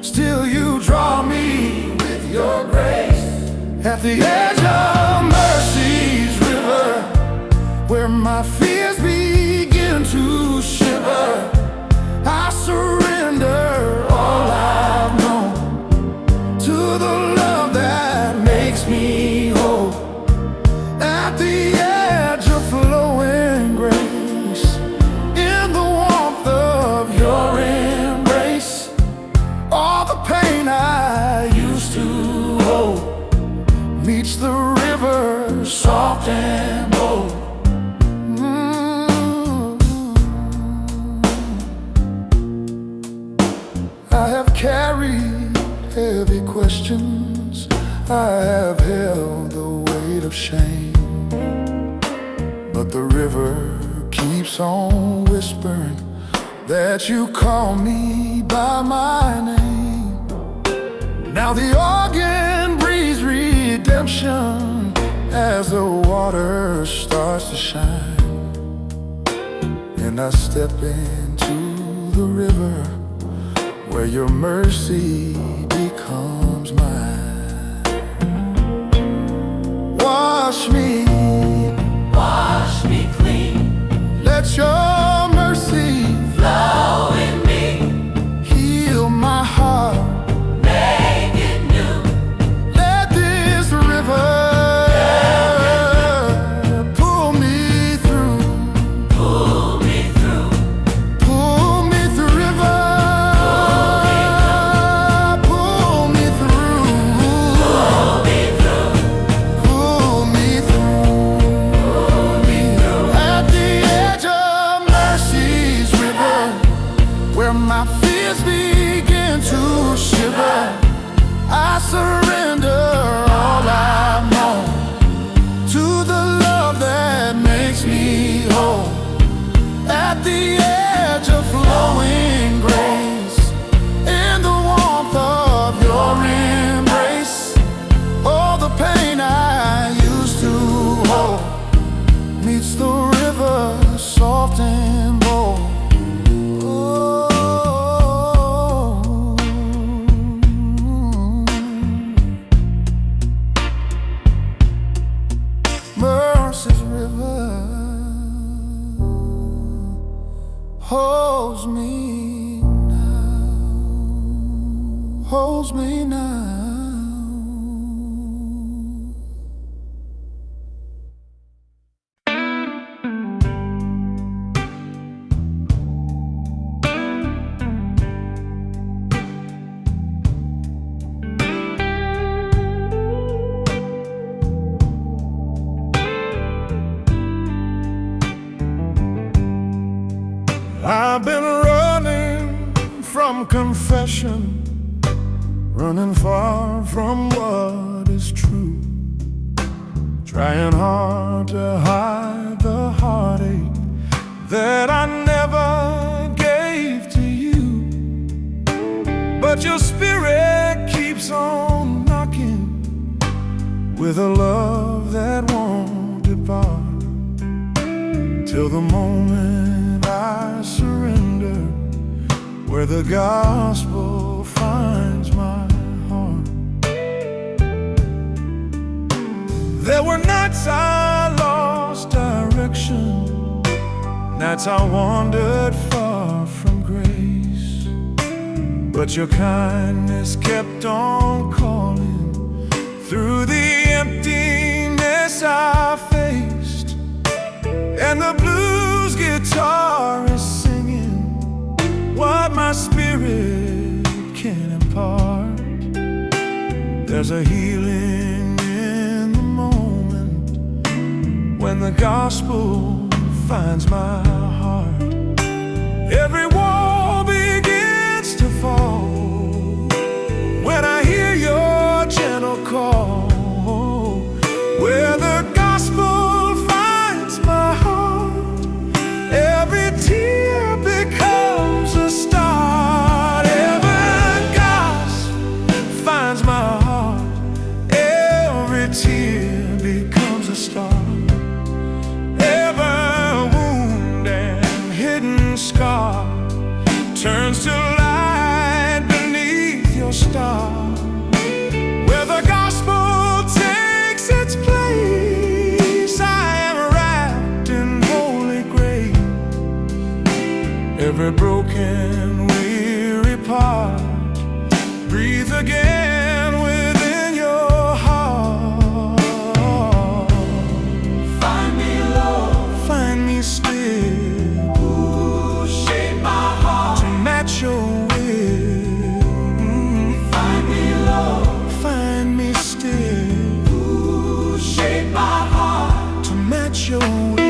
[SPEAKER 1] still you draw me with your grace. At the edge of mercy's river, where my fears begin to shiver, I surrender all I've known to the love that makes me whole. At the edge of flowing grace, in the warmth of your embrace, all the pain I used to hold meets the river soft and bold. I have carried heavy questions, I have held the weight of shame, but the river keeps on whispering that you call me by my name. Now the organ breathes redemption as the water starts to shine, and I step into the river where your mercy becomes mine. Wash me clean. Let your mercy
[SPEAKER 2] Flow in me,
[SPEAKER 1] heal my heart.
[SPEAKER 2] make it new.
[SPEAKER 1] Let this river pull me through.
[SPEAKER 2] Pull me through,
[SPEAKER 1] Pull me through, river. Pull me through.
[SPEAKER 2] pull me through,
[SPEAKER 1] Pull me through.
[SPEAKER 2] pull me through.
[SPEAKER 1] At the edge of mercy's river, where my fears begin to shiver, I surrender all I've known to the love that makes me whole. At the edge of flowing grace, in the warmth of your embrace, all the pain I used to hold meets the river soft and bold. Oh, mercy's river holds me now, holds me now. I've been running from confession, running far from what is true, trying hard to hide the heartache that I never gave to you. But your spirit keeps on knocking with a love that won't depart, till the moment I surrender where the gospel finds my heart. There were nights I lost direction, nights I wandered far from grace, but your kindness kept on calling through the emptiness I faced. And the blues guitar is singing what my spirit can impart. There's a healing in the moment when the gospel finds my heart. Every wall begins to fall when I hear your gentle call, where the gospel finds my heart. Every tear becomes a start. Every gospel finds my heart. Every tear becomes a start. Every wound and hidden scar turns to light beneath your star. Where the gospel takes its place, I am wrapped in holy grace. Every broken, weary part, breathe again within your heart. Find me, Lord, find me still. Ooh, shape my heart to match your will. Find me, Lord, find me still. Ooh, shape my heart to match your will.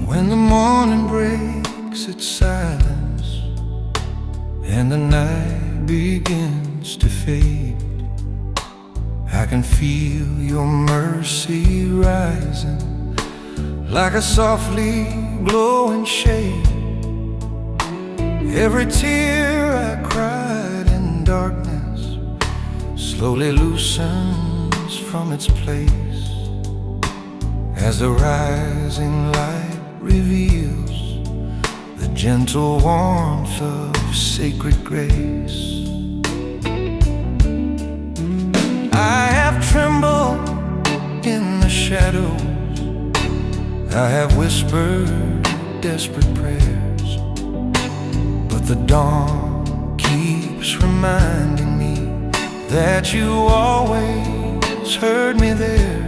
[SPEAKER 1] When the morning breaks its silence and the night begins to fade, I can feel your mercy rising like a softly glowing shade. Every tear I cried in darkness slowly loosens from its place as the rising light reveals the gentle warmth of sacred grace. I have trembled in the shadows, I have whispered desperate prayers, but the dawn keeps reminding me that you always heard me there.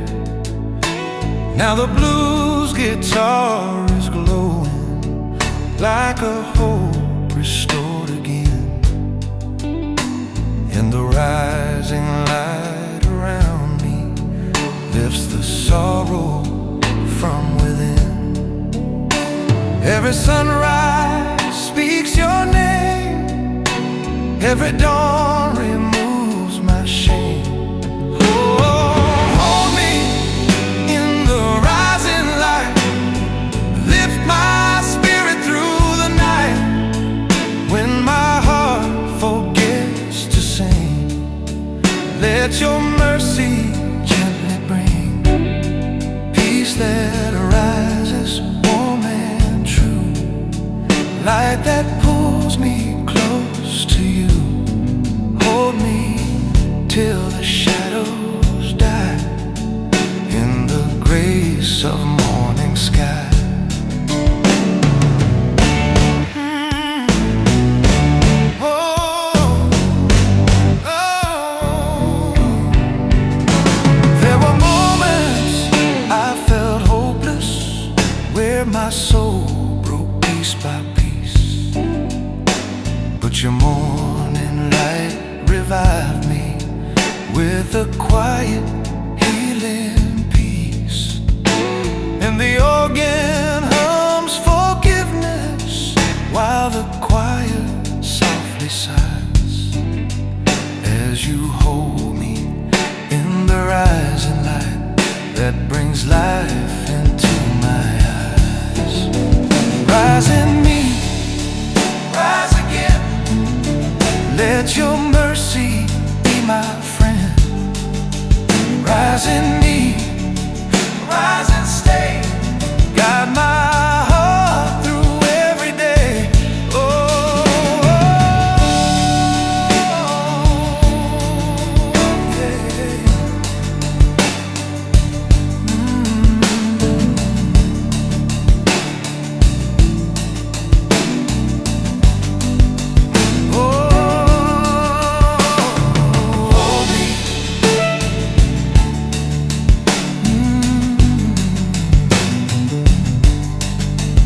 [SPEAKER 1] Now the blues guitar is glowing like a hope restored again, and the rising light around me lifts the sorrow from within. Every sunrise speaks your name, every dawn removes my shame. My spirit through the night when my heart forgets to sing. Let your mercy gently bring peace that arises warm and true, light that pulls me close to you. Hold me till the shadows die, revive me with a quiet, healing peace. And the organ hums forgiveness while the choir softly sighs as you hold me in the rising light that brings life into my eyes. Rise in me, rise again. Let your mercy be my friend. Rise in me, rise and stay. Guide my heart through every day. Oh, yeah.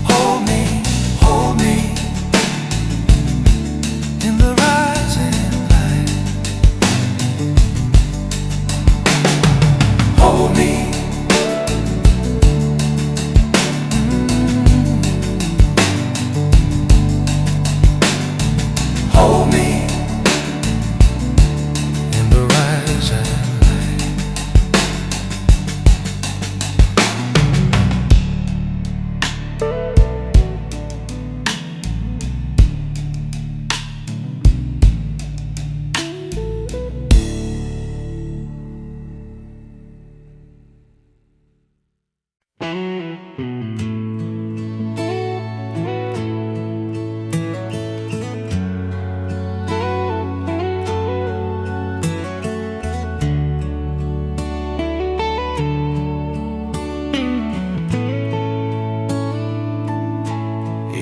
[SPEAKER 1] Hold me. Hold me in the rising light. Hold me. Hold me in the rising light.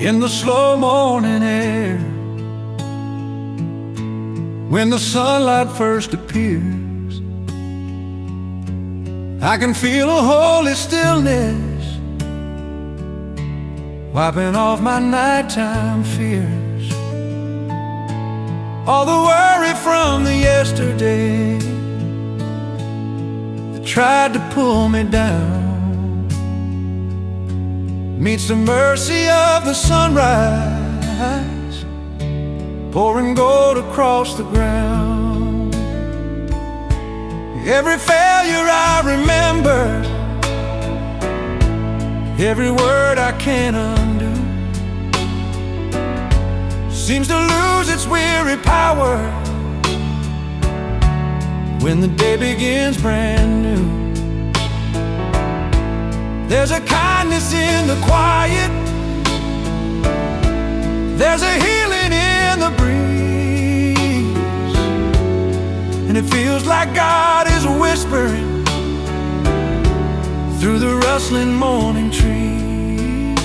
[SPEAKER 1] In the slow morning air, when the sunlight first appears, I can feel a holy stillness wiping off my nighttime fears. All the worry from the yesterday that tried to pull me down meets the mercy of the sunrise, pouring gold across the ground. Every failure I remember, every word I can't undo, seems to lose its weary power when the day begins brand new. There's a kindness in the quiet, there's a healing in the breeze, and it feels like God is whispering through the rustling morning trees.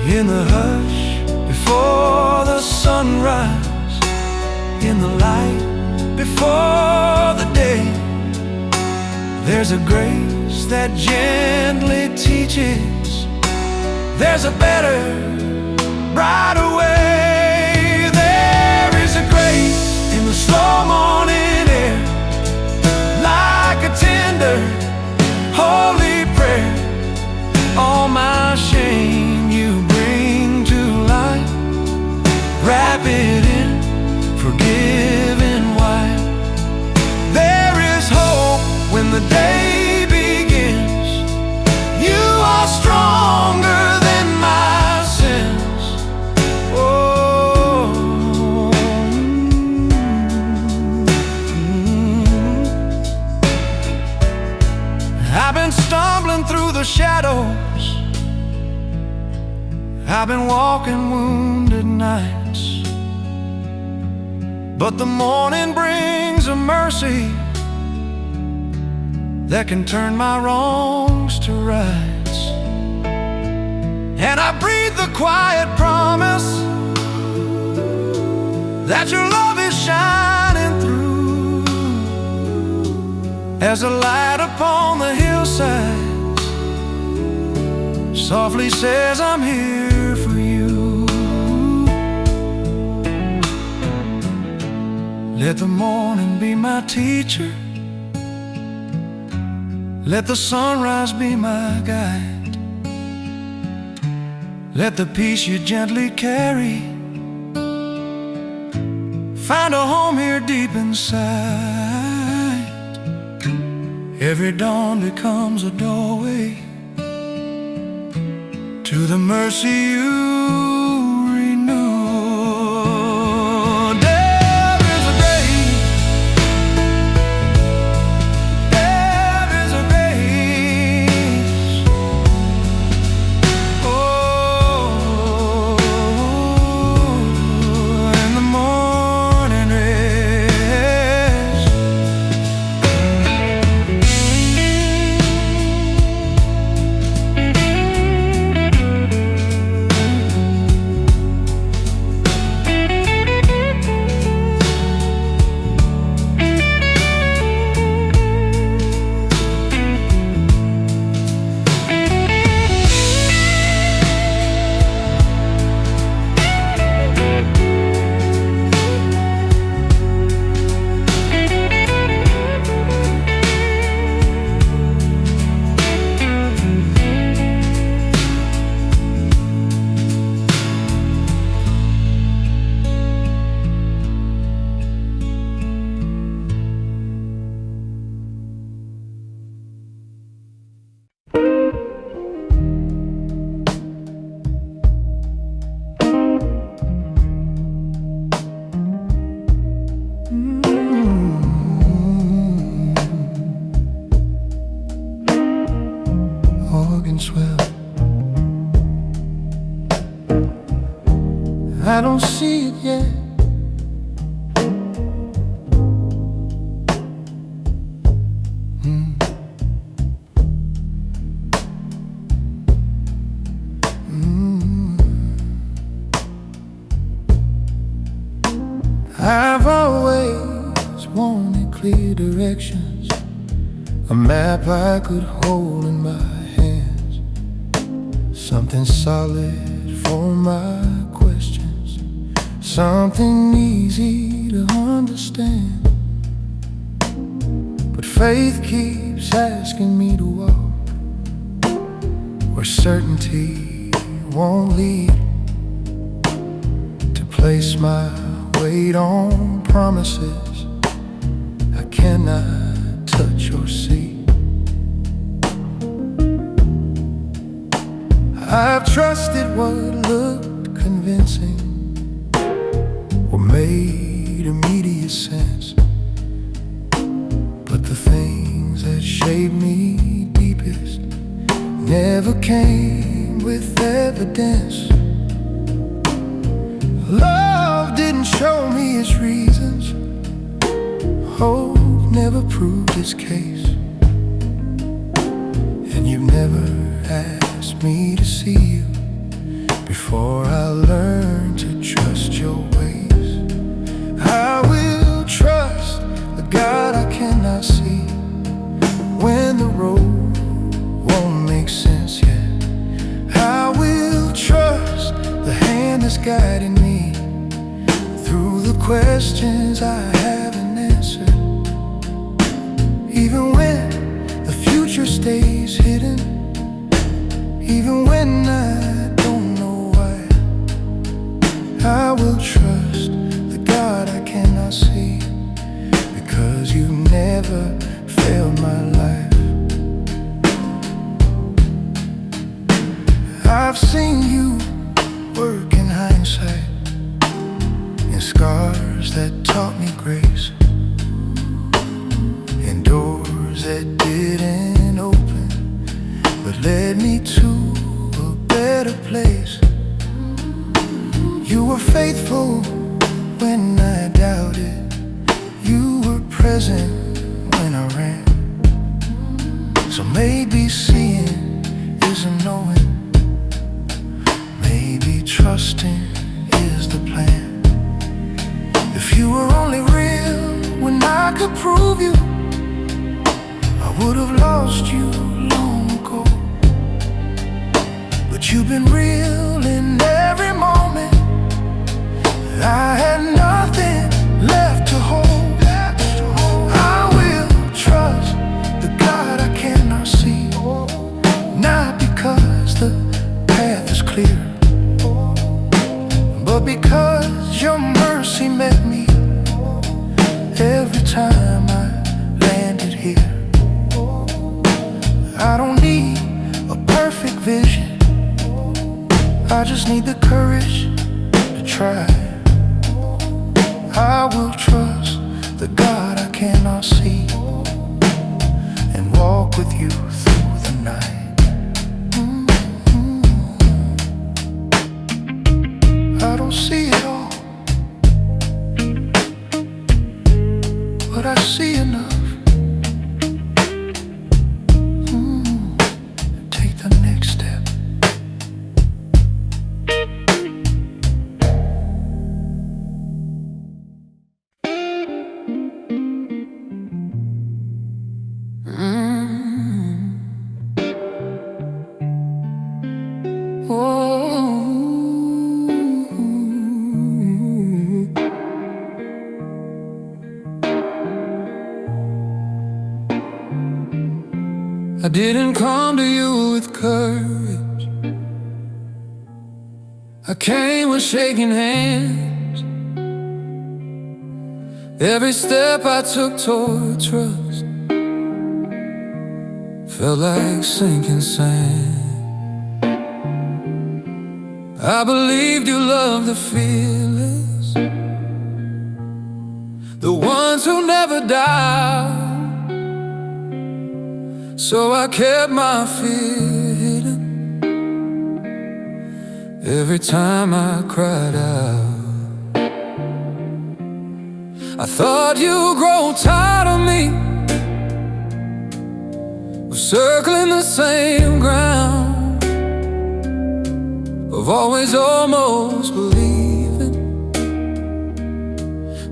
[SPEAKER 1] In the hush before the sunrise, in the light before the day, there's a grace that gently teaches. There's a better, brighter way. There is a grace in the slow morning air, like a tender, holy prayer. All my shame you bring to light, wrap it in forgiving white. There is hope when the day begins. You are stronger than my sins. Oh, I've been stumbling through the shadows, I've been walking wounded nights, but the morning brings a mercy that can turn my wrongs to rights. And I breathe the quiet promise that your love is shining through, as a light upon the hillside softly says, I'm here for you. Let the morning be my teacher. Let the sunrise be my guide. Let the peace you gently carry find a home here deep inside. Every dawn becomes a doorway to the mercy you renew. There is a grace, there is a grace. Oh, in the morning rest. Organ swell. I don't see it yet. I've always wanted clear directions, a map I could hold in my hands, something solid for my questions, something easy to understand. But faith keeps asking me to walk where certainty won't lead, to place my weight on promises I cannot touch or see. I've trusted what looked convincing or made immediate sense, but the things that shaped me deepest never came with evidence. Love didn't show me its reasons, hope never proved its case, and you've never asked me to see you before I learn to trust your ways. I will trust the God I cannot see when the road won't make sense yet. I will trust the hand that's guiding me through the questions I haven't answered, even when the future stays hidden, even when I don't know why. I will trust the God I cannot see, because you never failed my life. I've seen you work in hindsight, in scars that taught me grace, in doors that didn't open but led me to a better place. You were faithful when I doubted, you were present when I ran. So maybe seeing isn't knowing, maybe trusting is the plan. If you were only real when I could prove you, I would have lost you long ago. But you've been real in every moment. I had nothing left to hold. time I landed here. I don't need a perfect vision, I just need the courage to try. I will trust the God I cannot see and walk with you through the night. I don't see it all, but I see enough. Take the next step. I didn't come to you with courage, I came with shaking hands. Every step I took toward trust felt like sinking sand. I believed you loved the fearless, the ones who never die. So I kept my fear hidden every time I cried out. I thought you'd grow tired of me, of circling the same ground, of always almost believing,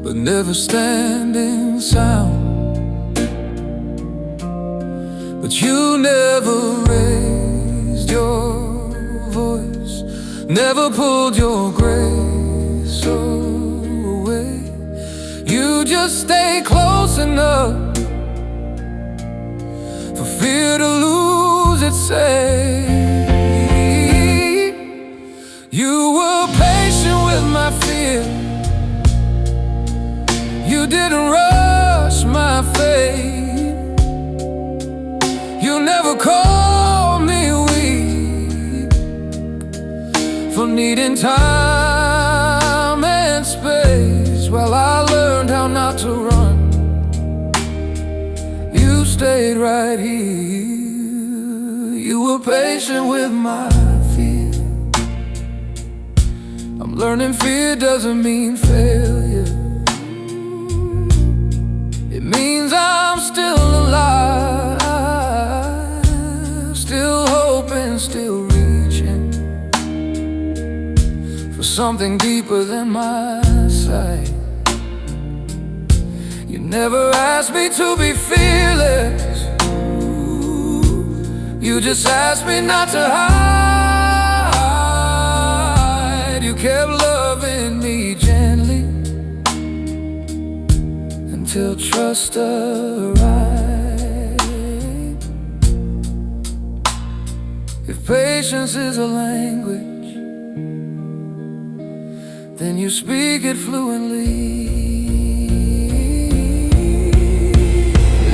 [SPEAKER 1] but never standing sound. But you never raised your voice, never pulled your grace away. You just stayed close enough for fear to lose its say. You were patient with my fear, you didn't rush my faith. You never called me weak for needing time and space. Well, I learned how not to run, you stayed right here. You were patient with my fear. I'm learning fear doesn't mean failure, it means I'm still alive, still hoping, still reaching for something deeper than my sight. You never asked me to be fearless, you just asked me not to hide. You kept loving me gently until trust arrived. If patience is a language, then you speak it fluently.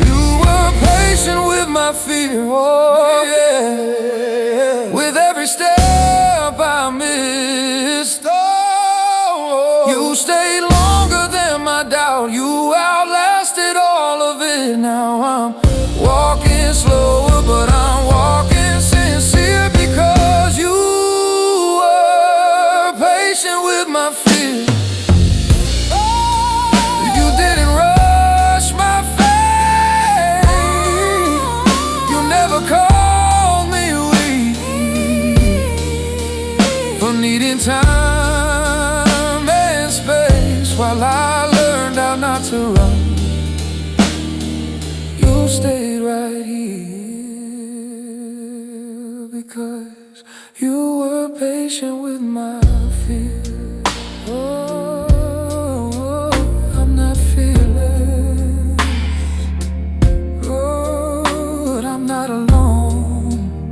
[SPEAKER 1] You were patient with my fear, oh yeah, with every step I missed. Oh, you stayed longer than my doubt, you outlasted all of it. Now I'm walking slower, but I'm walking sincere, because you were patient with my fear. You didn't rush my faith, you never called me weak for needing time and space. While I learned how not to run, you stayed right here, because you were patient with my fear. Oh, I'm not fearless, oh, but I'm not alone.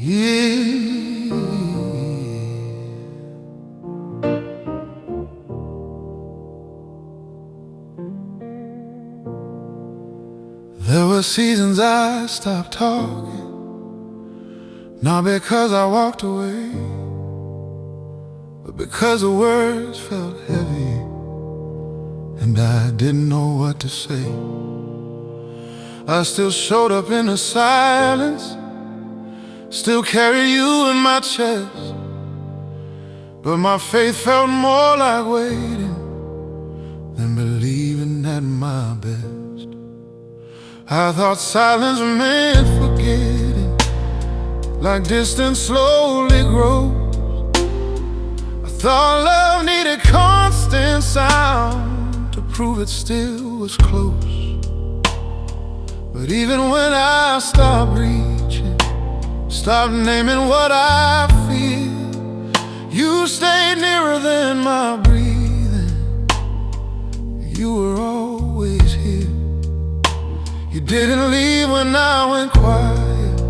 [SPEAKER 1] Yeah. There were seasons I stopped talking, not because I walked away, but because the words felt heavy and I didn't know what to say. I still showed up in the silence, still carried you in my chest, but my faith felt more like waiting than believing at my best. I thought silence meant forgetting, like distance slowly grows. I thought love needed constant sound to prove it still was close. But even when I stopped reaching, stopped naming what I feel, you stayed nearer than my breathing. You were always here. You didn't leave when I went quiet.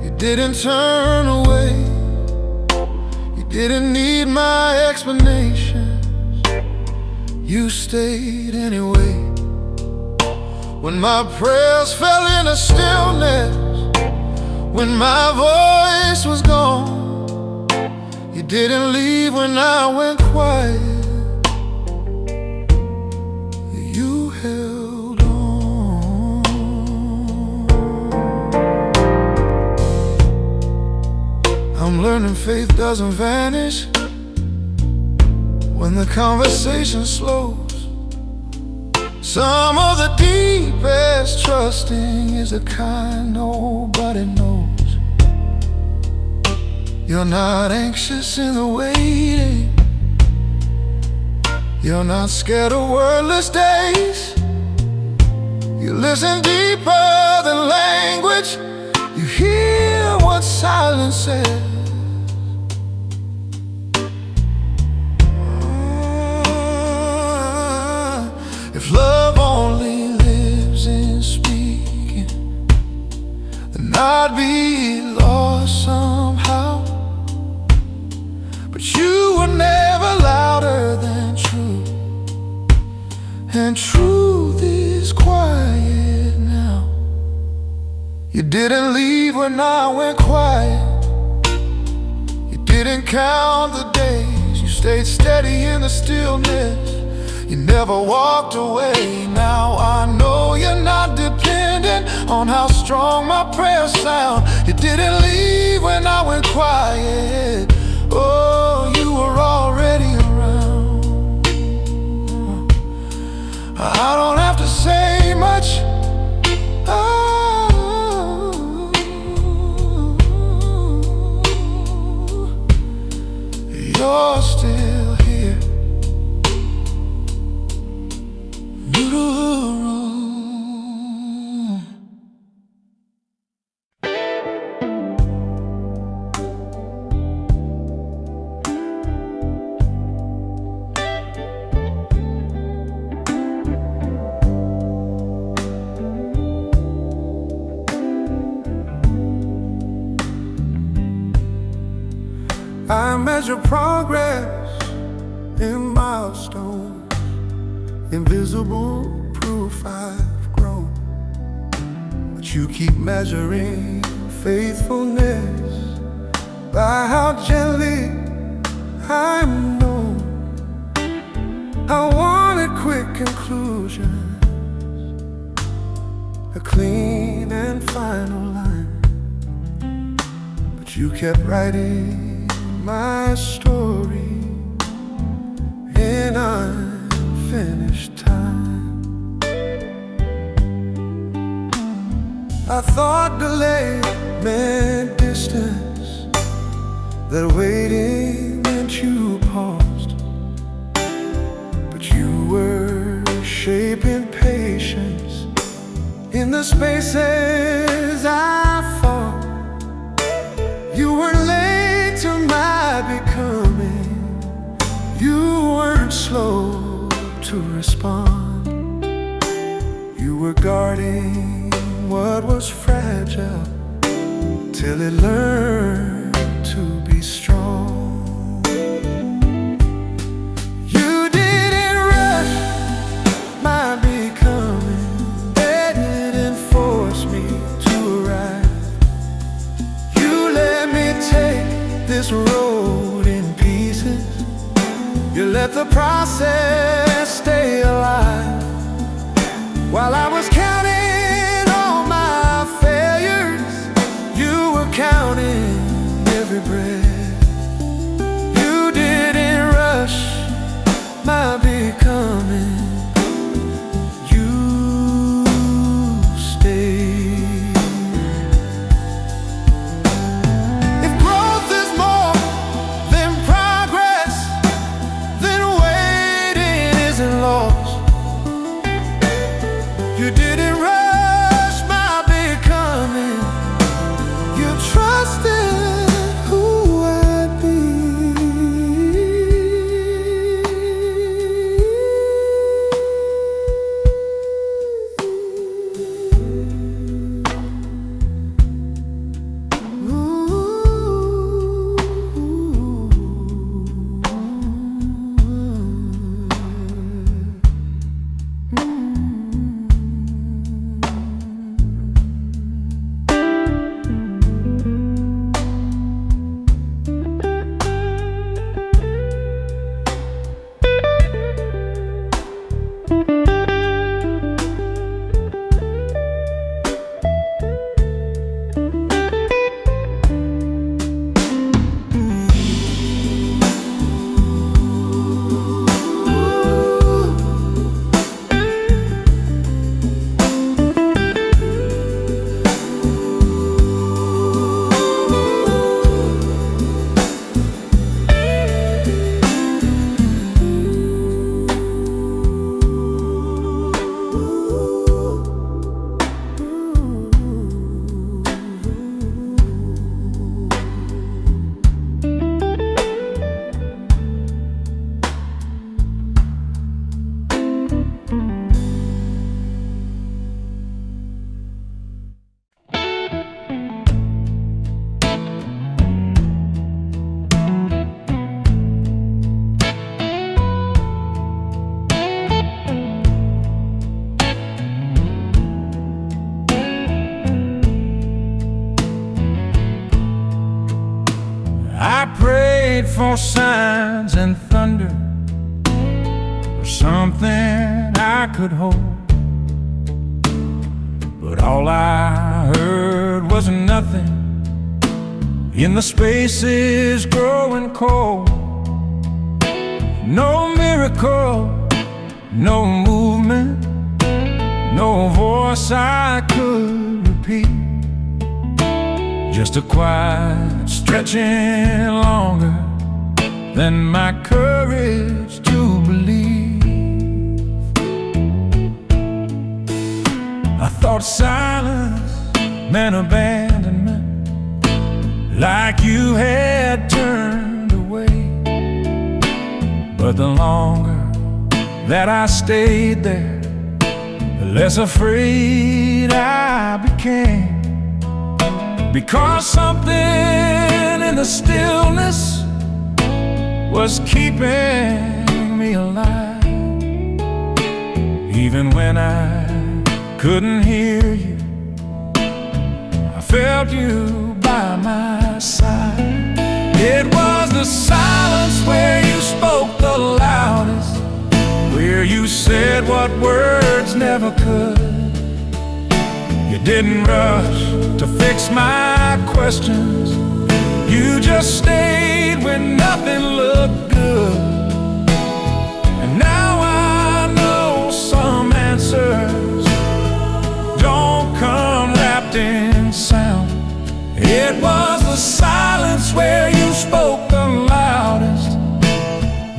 [SPEAKER 1] You didn't turn away. You didn't need my explanations. You stayed anyway. When my prayers fell into stillness, when my voice was gone, you didn't leave when I went quiet. You held on. I'm learning faith doesn't vanish when the conversation slows. Some of the deepest trusting is the kind nobody knows. You're not anxious in the waiting. You're not scared of wordless days. You listen deeper than language. You hear what silence says. If love only lives in speaking, then I'd be lost somehow. But you were never louder than truth, and truth is quiet now. You didn't leave when I went quiet. You didn't count the days. You stayed steady in the stillness. You never walked away. Now I know you're not dependent on how strong my prayers sound. You didn't leave when I went quiet. Oh, you were already around. I don't have to say much. Oh, you're still here. I measure progress in milestones, invisible proof I've grown. But you keep measuring faithfulness by how gently I'm known. I wanted quick conclusions, a clean and final line, but you kept writing my story in unfinished time. I thought delay meant distance, that waiting meant you paused, but you were shaping patience in the spaces I fought. You were late to my becoming. You weren't slow to respond. You were guarding what was fragile till it learned to be strong. You didn't rush my becoming, they didn't force me to arrive. You let me take this road in pieces, you let the process stay alive. While I was counting all my failures, you were counting every breath. You didn't rush my becoming, you stayed. If growth is more than progress, then waiting isn't lost. You didn't rush my becoming, you trusted who I'd be.
[SPEAKER 3] I prayed for signs and thunder, or something I could hold, but all I heard was nothing in the spaces growing cold. No miracle, no movement, no voice I could repeat, just a quiet stretching longer than my courage to believe. I thought silence meant abandonment, like you had turned away. But the longer that I stayed there, the less afraid I became. Because something in the stillness was keeping me alive. Even when I couldn't hear you, I felt you by my side. It was the silence where you spoke the loudest, where you said what words never could. You didn't rush to fix my questions, you just stayed when nothing looked good. And now I know some answers don't come wrapped in sound. It was the silence where you spoke the loudest,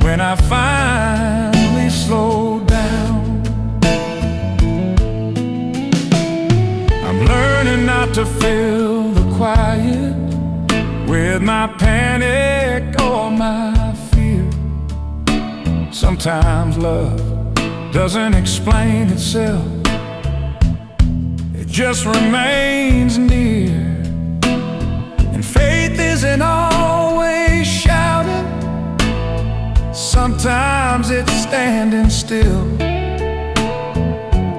[SPEAKER 3] when I finally slowed down. I'm learning not to fill the quiet with my panic or my fear. Sometimes love doesn't explain itself, it just remains near. isn't always shouting. Sometimes it's standing still,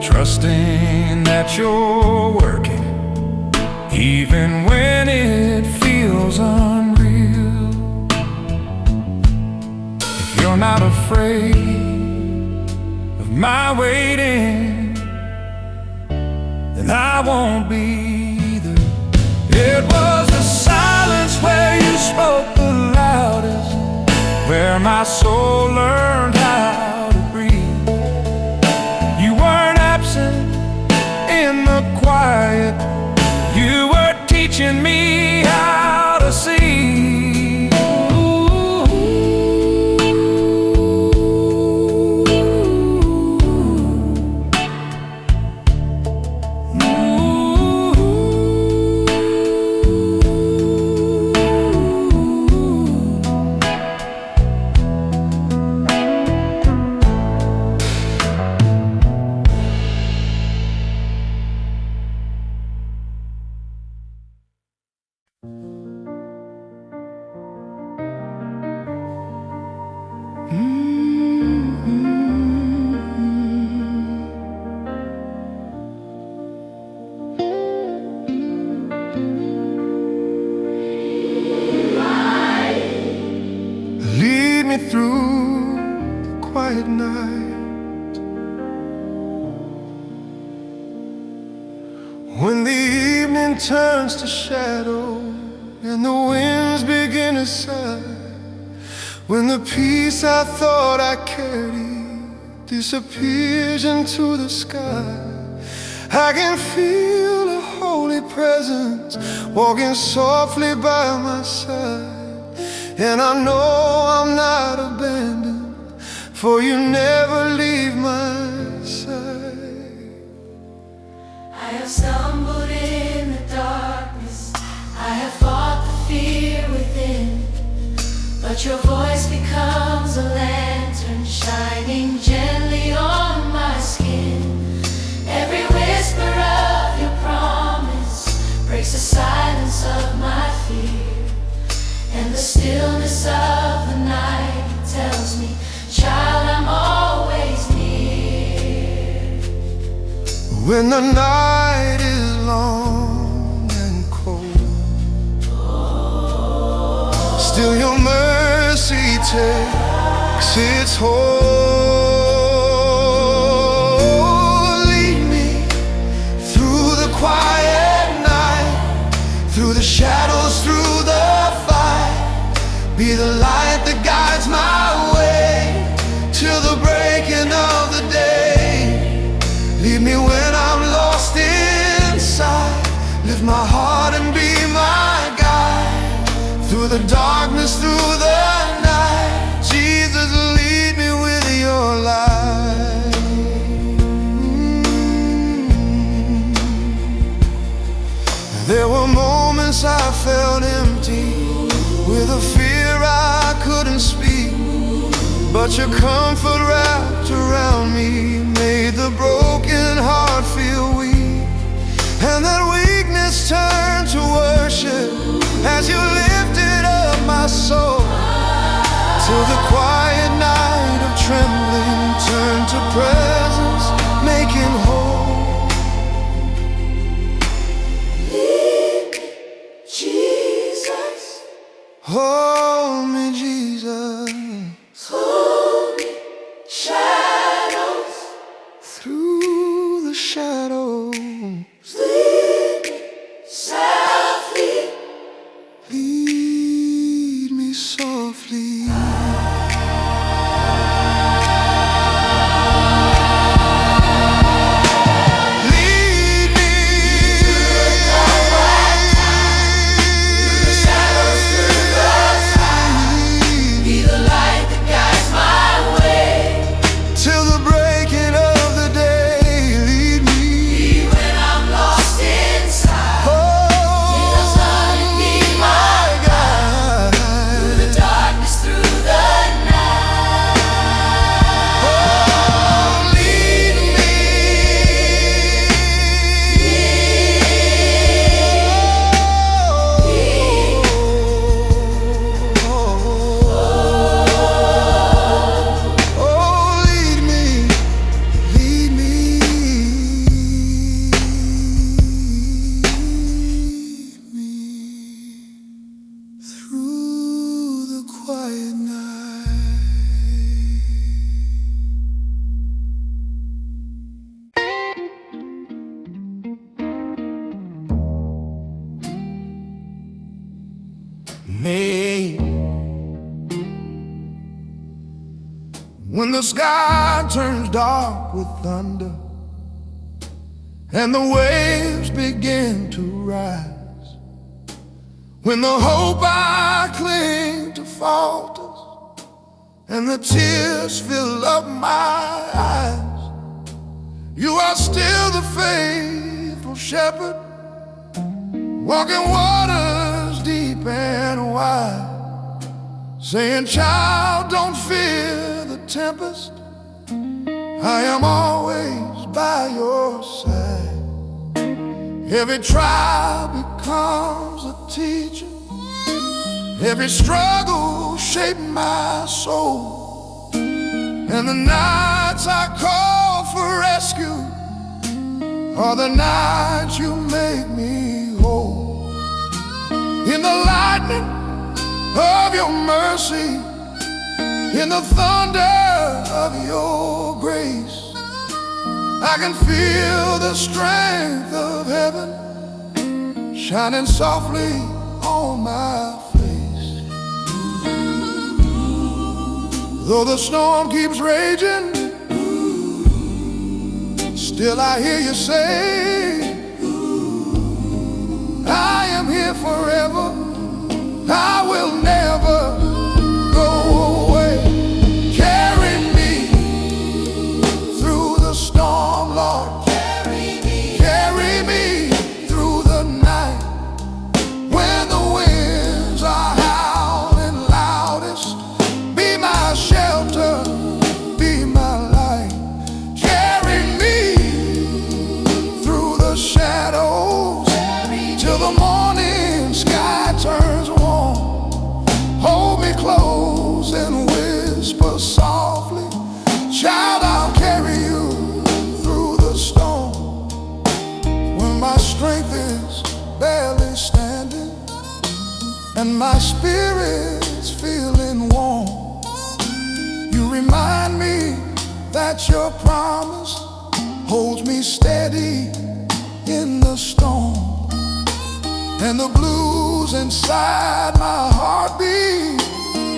[SPEAKER 3] trusting that you're working, even when it feels unreal. If you're not afraid of my waiting, then I won't be either. It was the silence where you spoke the loudest, where my soul learned how to breathe. You weren't absent in the quiet, you were teaching me how to see.
[SPEAKER 1] Lead me through the quiet night, when the evening turns to shadow and the winds begin to sigh, when the peace I thought I carried disappears into the sky. I can feel a holy presence walking softly by my side, and I know I'm not abandoned, for you never leave my side.
[SPEAKER 2] I have stumbled in the darkness, I have fought the fear within, but your voice becomes a lantern shining gently on my skin. Every whisper of your promise breaks the silence of my fear, and the stillness of the night tells me, child, I'm always near.
[SPEAKER 1] When the night is long and cold, still your mercy takes its hold. Lead me through the quiet night, through the shadows, through the fight. Be the light that guides my way till the breaking of the day. Lead me when I'm lost inside, lift my heart and be my guide. Through the darkness, through the night, Jesus, lead me with your light. There were moments I felt empty, with a fear I couldn't speak, but your comfort wrapped around me made the broken heart feel weak. And that weakness turned to worship as you lifted up my soul, till the quiet night of trembling turned to presence, making whole.
[SPEAKER 2] Lead me, Jesus.
[SPEAKER 1] Hold me, Jesus,
[SPEAKER 2] Hold me, shadows.
[SPEAKER 1] through the shadows.
[SPEAKER 2] Lead me softly.
[SPEAKER 1] Lead me softly. Lead me.
[SPEAKER 2] The shadows through the night. Be the light that guides my way.
[SPEAKER 1] Till the breaking of the day. Lead me. when the sky turns dark with thunder and the waves begin to rise, when the hope I cling to falters and the tears fill up my eyes, you are still the faithful shepherd, walking waters deep and wide, saying, child, don't fear the tempest, I am always by your side. Every trial becomes a teacher, every struggle shaped my soul, and the nights I call for rescue are the nights you make me whole. In the lightning of your mercy, in the thunder of your grace, I can feel the strength of heaven shining softly on my face. Though the storm keeps raging, still I hear you say, I am here forever, I will never go away. Carry me through the storm, Lord. Carry me through the night, when the winds are howling loudest. Be my shelter, be my light. Carry me through the shadows till the morning sky turns warm. Hold me close and whisper softly, child, I'll carry you through the storm. When my strength is barely standing and my spirit's feeling warm, you remind me that your promise holds me steady in the storm. And the blues inside my heartbeat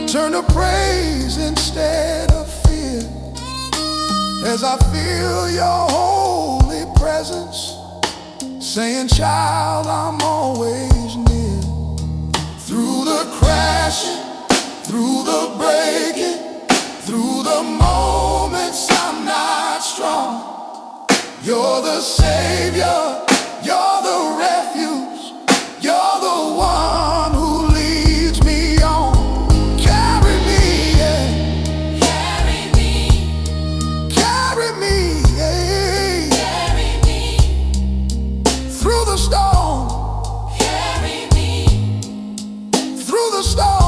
[SPEAKER 1] turn to praise instead of fear, as I feel your holy presence saying, child, I'm always near. Through the crashing, through the breaking, through the moments I'm not strong, you're the savior, you're the refuge, you're the one who leads me on. Carry me, yeah.
[SPEAKER 2] Carry me,
[SPEAKER 1] Carry me, yeah.
[SPEAKER 2] carry me,
[SPEAKER 1] Through the storm,
[SPEAKER 2] carry me,
[SPEAKER 1] through the storm.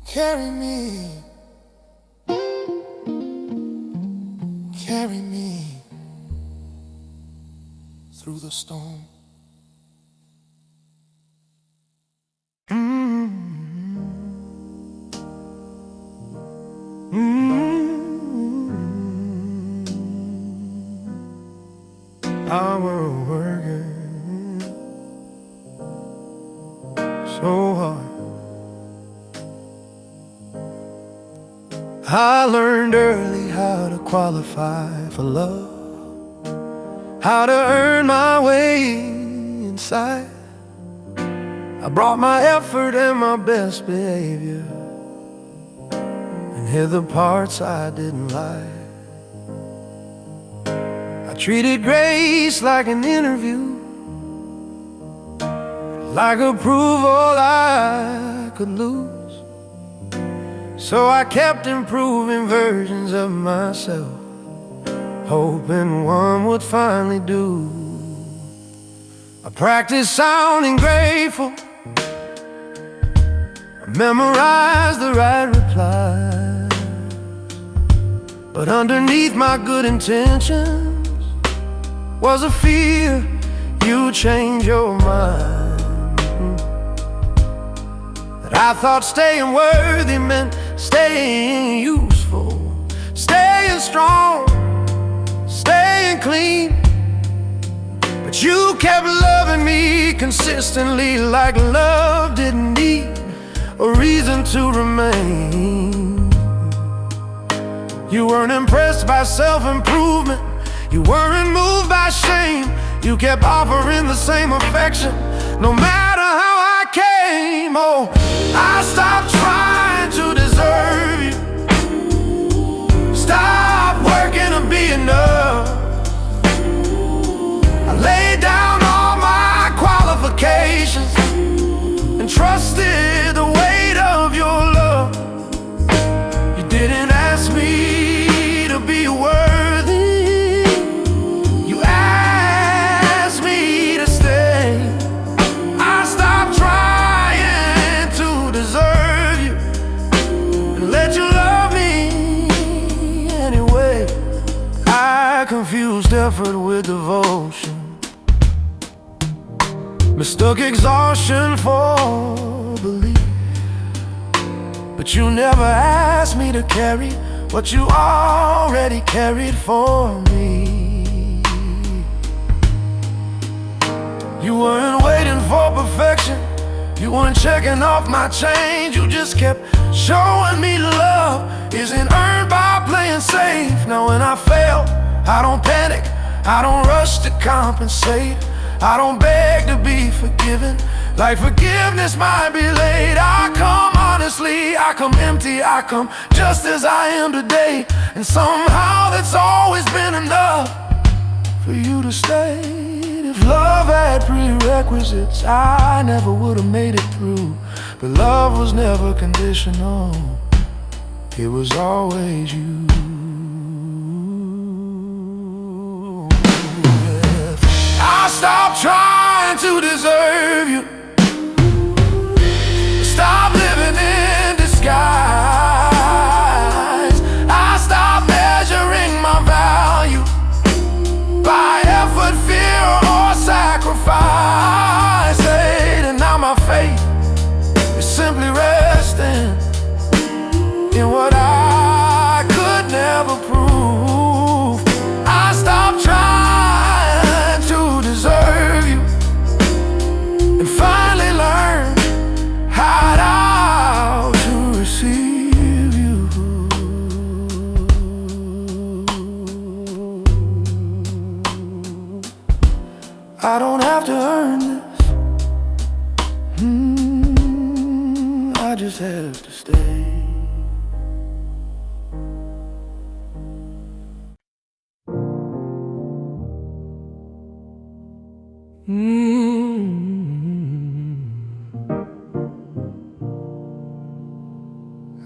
[SPEAKER 1] Carry me, carry me through the storm.
[SPEAKER 3] I was working so hard. I learned early how to qualify for love, how to earn my way inside. I brought my effort and my best behavior and hid the parts I didn't like. I treated grace like an interview, like approval I could lose. So I kept improving versions of myself, hoping one would finally do. I practiced sounding grateful, I memorized the right replies, but underneath my good intentions was a fear you'd change your mind, that
[SPEAKER 1] I thought staying worthy meant staying useful, staying strong, staying clean. But you kept loving me consistently, like love didn't need a reason to remain. You weren't impressed by self-improvement, you weren't moved by shame. You kept offering the same affection, no matter how I came. Oh, I stopped trying to deserve you, stopped working to be enough. I laid down all my qualifications and trusted the weight of your love. You didn't ask me to be worthy, you asked me to stay. I stopped trying to deserve you and let you love me anyway. I confused effort with devotion, mistook exhaustion for belief. But you never asked me to carry what you already carried for me. You weren't waiting for perfection, you weren't checking off my change. You just kept showing me love isn't earned by playing safe. Now when I fail, I don't panic, I don't rush to compensate. I don't beg to be forgiven, like forgiveness might be late. I come honestly, I come empty, I come just as I am today. And somehow that's always been enough for you to stay. If love had prerequisites, I never would have made it through. But love was never conditional, it was always you. I stopped trying to deserve you, stop living in disguise. I stopped measuring my value by effort, fear, or sacrifice. And now my faith is simply resting in what I could never prove. I stopped trying to deserve you and finally learned how to receive you. I don't have to earn this, I just have to stay.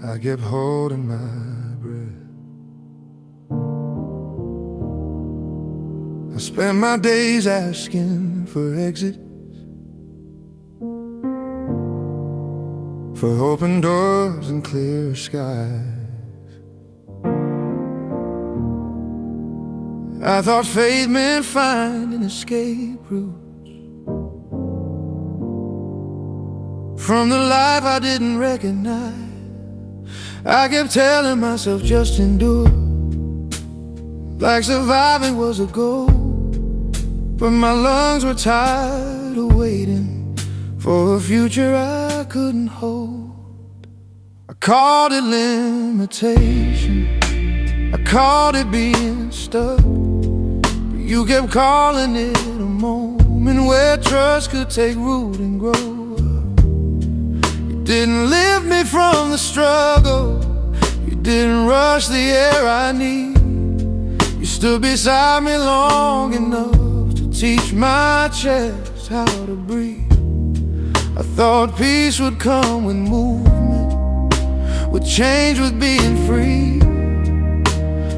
[SPEAKER 1] I kept holding my breath. I spent my days asking for exits, for open doors and clear skies. I thought faith meant finding escape routes from the life I didn't recognize. I kept telling myself just endure, like surviving was a goal. But my lungs were tired of waiting for a future I couldn't hold. I called it limitation, I called it being stuck, but you kept calling it a moment where trust could take root and grow. Didn't lift me from the struggle, you didn't rush the air I need. You stood beside me long enough to teach my chest how to breathe. I thought peace would come with movement, would change with being free.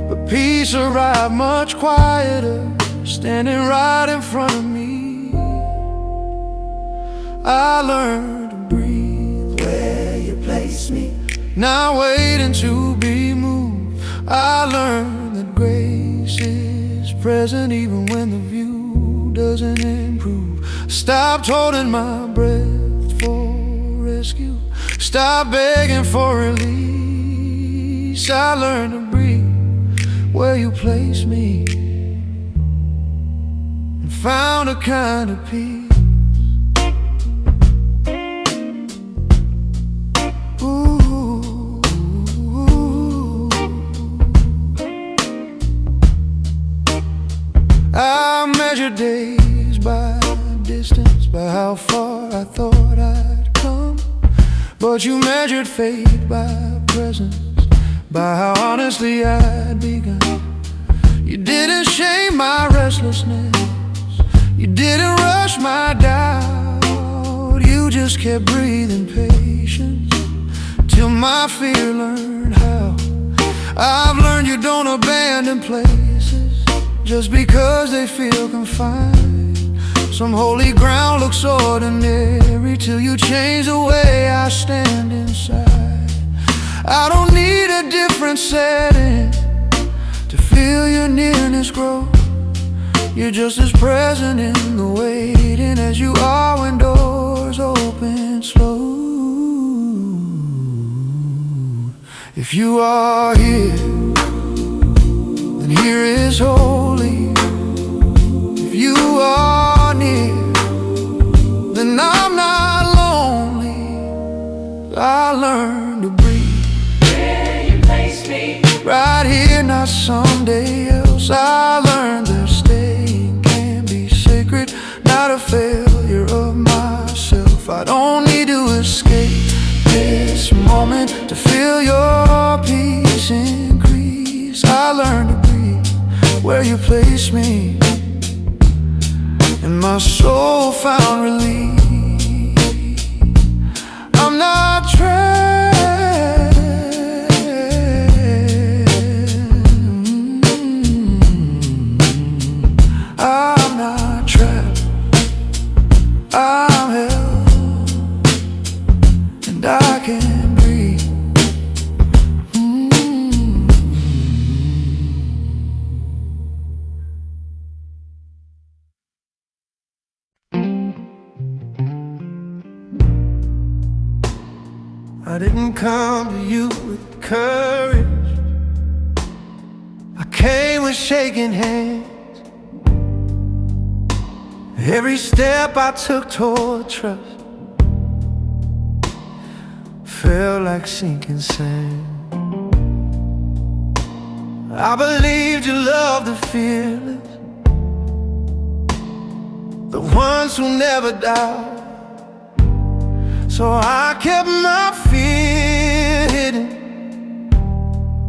[SPEAKER 1] But peace arrived much quieter, standing right in front of me. I learned to breathe where you place me, not waiting to be moved. I learned that grace is present even when the view doesn't improve. Stopped holding my breath for rescue, stopped begging for release. I learned to breathe where you placed me, and found a kind of peace. Ooh. I measured days by distance, by how far I thought I'd come. But you measured fate by presence, by how honestly I'd begun. You didn't shame my restlessness, you didn't rush my doubt. You just kept breathing patience till my fear learned how. I've learned you don't abandon places just because they feel confined. Some holy ground looks ordinary till you change the way I stand inside. I don't need a different setting to feel your nearness grow. You're just as present in the waiting as you are when doors open slow. If you are here, then here is holy. If you are near, then I'm not lonely. I learned to breathe
[SPEAKER 2] where you place me,
[SPEAKER 1] right here, not someday else. I learned that staying can be sacred, not a failure of myself. I don't need to escape this moment to feel your peace increase. I learned to breathe where you place me, and my soul found relief. I'm not trapped, I'm not trapped, I'm held, and I can breathe. I didn't come to you with courage, I came with shaking hands. Every step I took toward trust felt like sinking sand. I believed you loved the fearless, the ones who never doubt. So I kept my fear hidden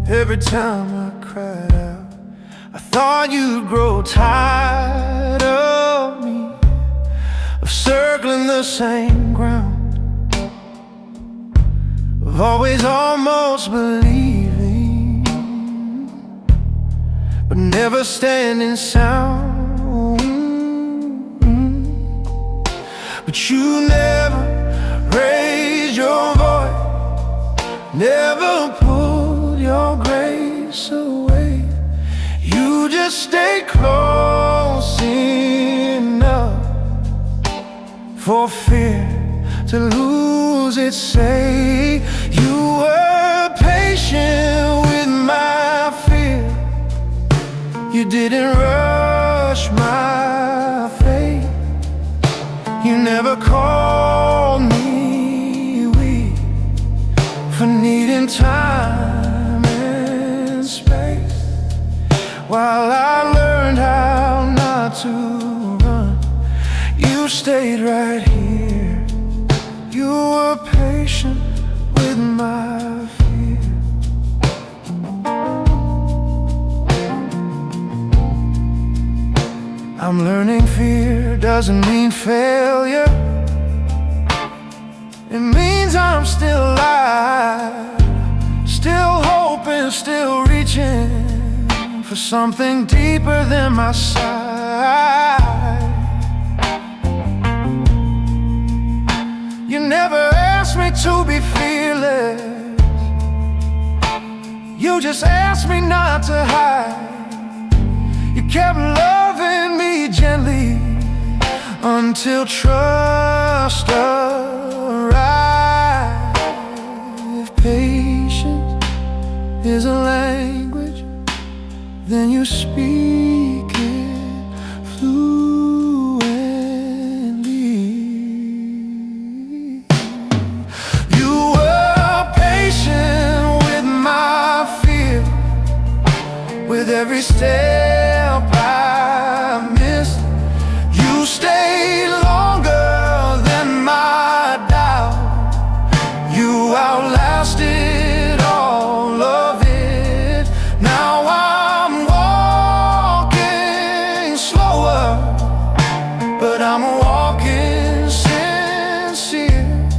[SPEAKER 1] every time I cried out. I thought you'd grow tired of me, of circling the same ground, of always almost believing, but never standing sound. But you never raised your voice, never pulled your grace away. You just stay close enough for fear to lose its say. You were patient with my fear, you didn't rush my fate. You never called me weak for needing time and space. While I learned how not to run, you stayed right here. You were patient with my fear. I'm learning fear doesn't mean failure. It means I'm still alive, still hoping, still reaching for something deeper than my sight. You never asked me to be fearless, you just asked me not to hide. You kept loving me gently until trust arrived. is a language, then you speak it fluently. You were patient with my fear, with every step I missed. You stayed longer than my doubt. You outlasted all of it. Now I'm walking slower, but I'm walking sincere,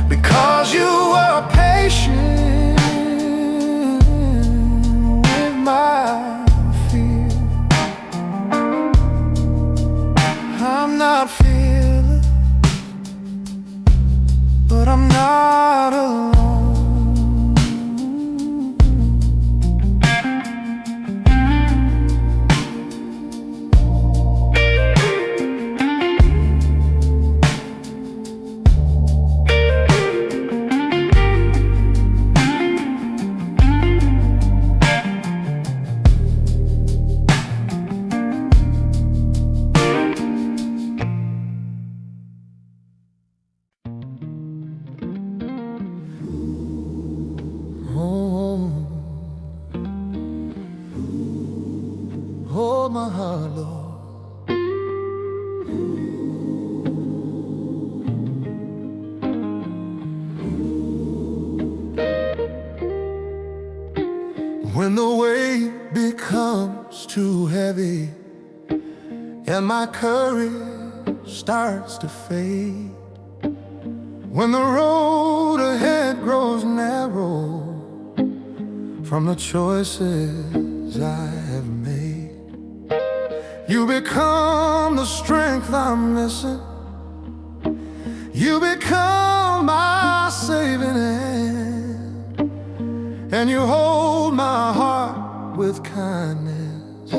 [SPEAKER 1] because you were patient with my fear. I'm not fearless, but I'm not alone. Hold my heart, Lord. When the weight becomes too heavy and my courage starts to fade, when the road ahead grows narrow from the choices I have made, you become the strength I'm missing. You become my saving hand, and you hold my heart with kindness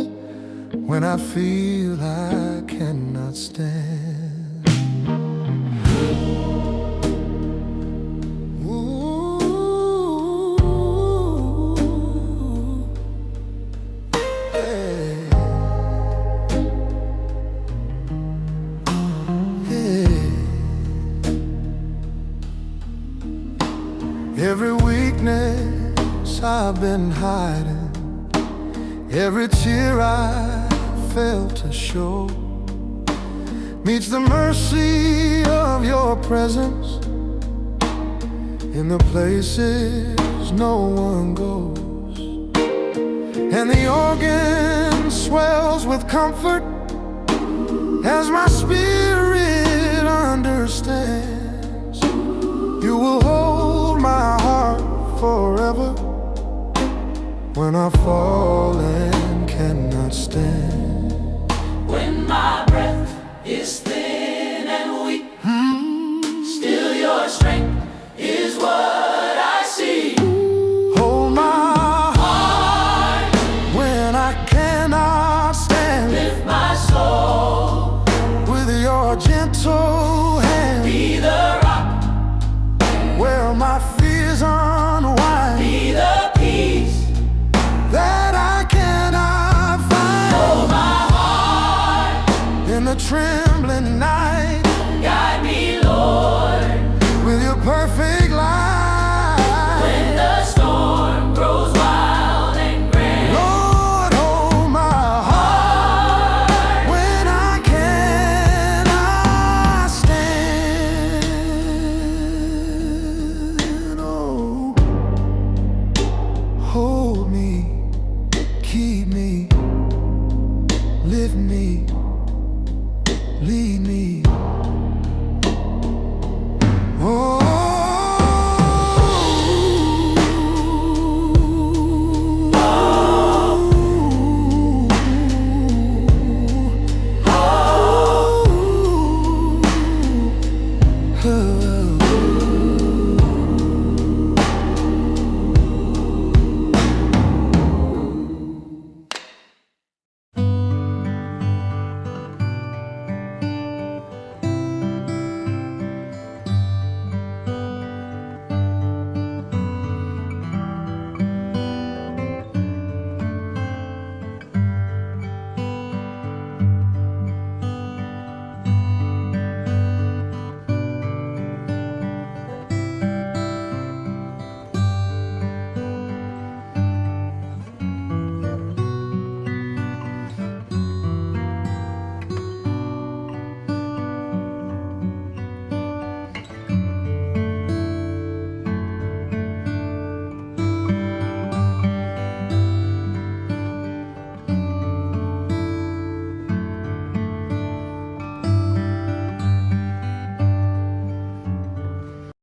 [SPEAKER 1] when I feel I cannot stand. Every weakness I've been hiding, every tear I failed to show, meets the mercy of your presence in the places no one goes. And the organ swells with comfort as my spirit understands. You will hold my heart forever when I fall and cannot stand.
[SPEAKER 2] When my breath is thin and weak, still your strength is what I see.
[SPEAKER 1] Hold my
[SPEAKER 2] Heart,
[SPEAKER 1] when I cannot stand.
[SPEAKER 2] lift my soul,
[SPEAKER 1] With your gentle hand,
[SPEAKER 2] be the rock,
[SPEAKER 1] where my fears unwind,
[SPEAKER 2] be the peace
[SPEAKER 1] that I cannot find.
[SPEAKER 2] hold my heart,
[SPEAKER 1] In the trembling night,
[SPEAKER 2] guide me, Lord,
[SPEAKER 1] with your perfect light.
[SPEAKER 2] when the storm grows wild and grand.
[SPEAKER 1] Lord, hold my heart when I cannot stand. Oh, hold me, keep me, lift me, lead me.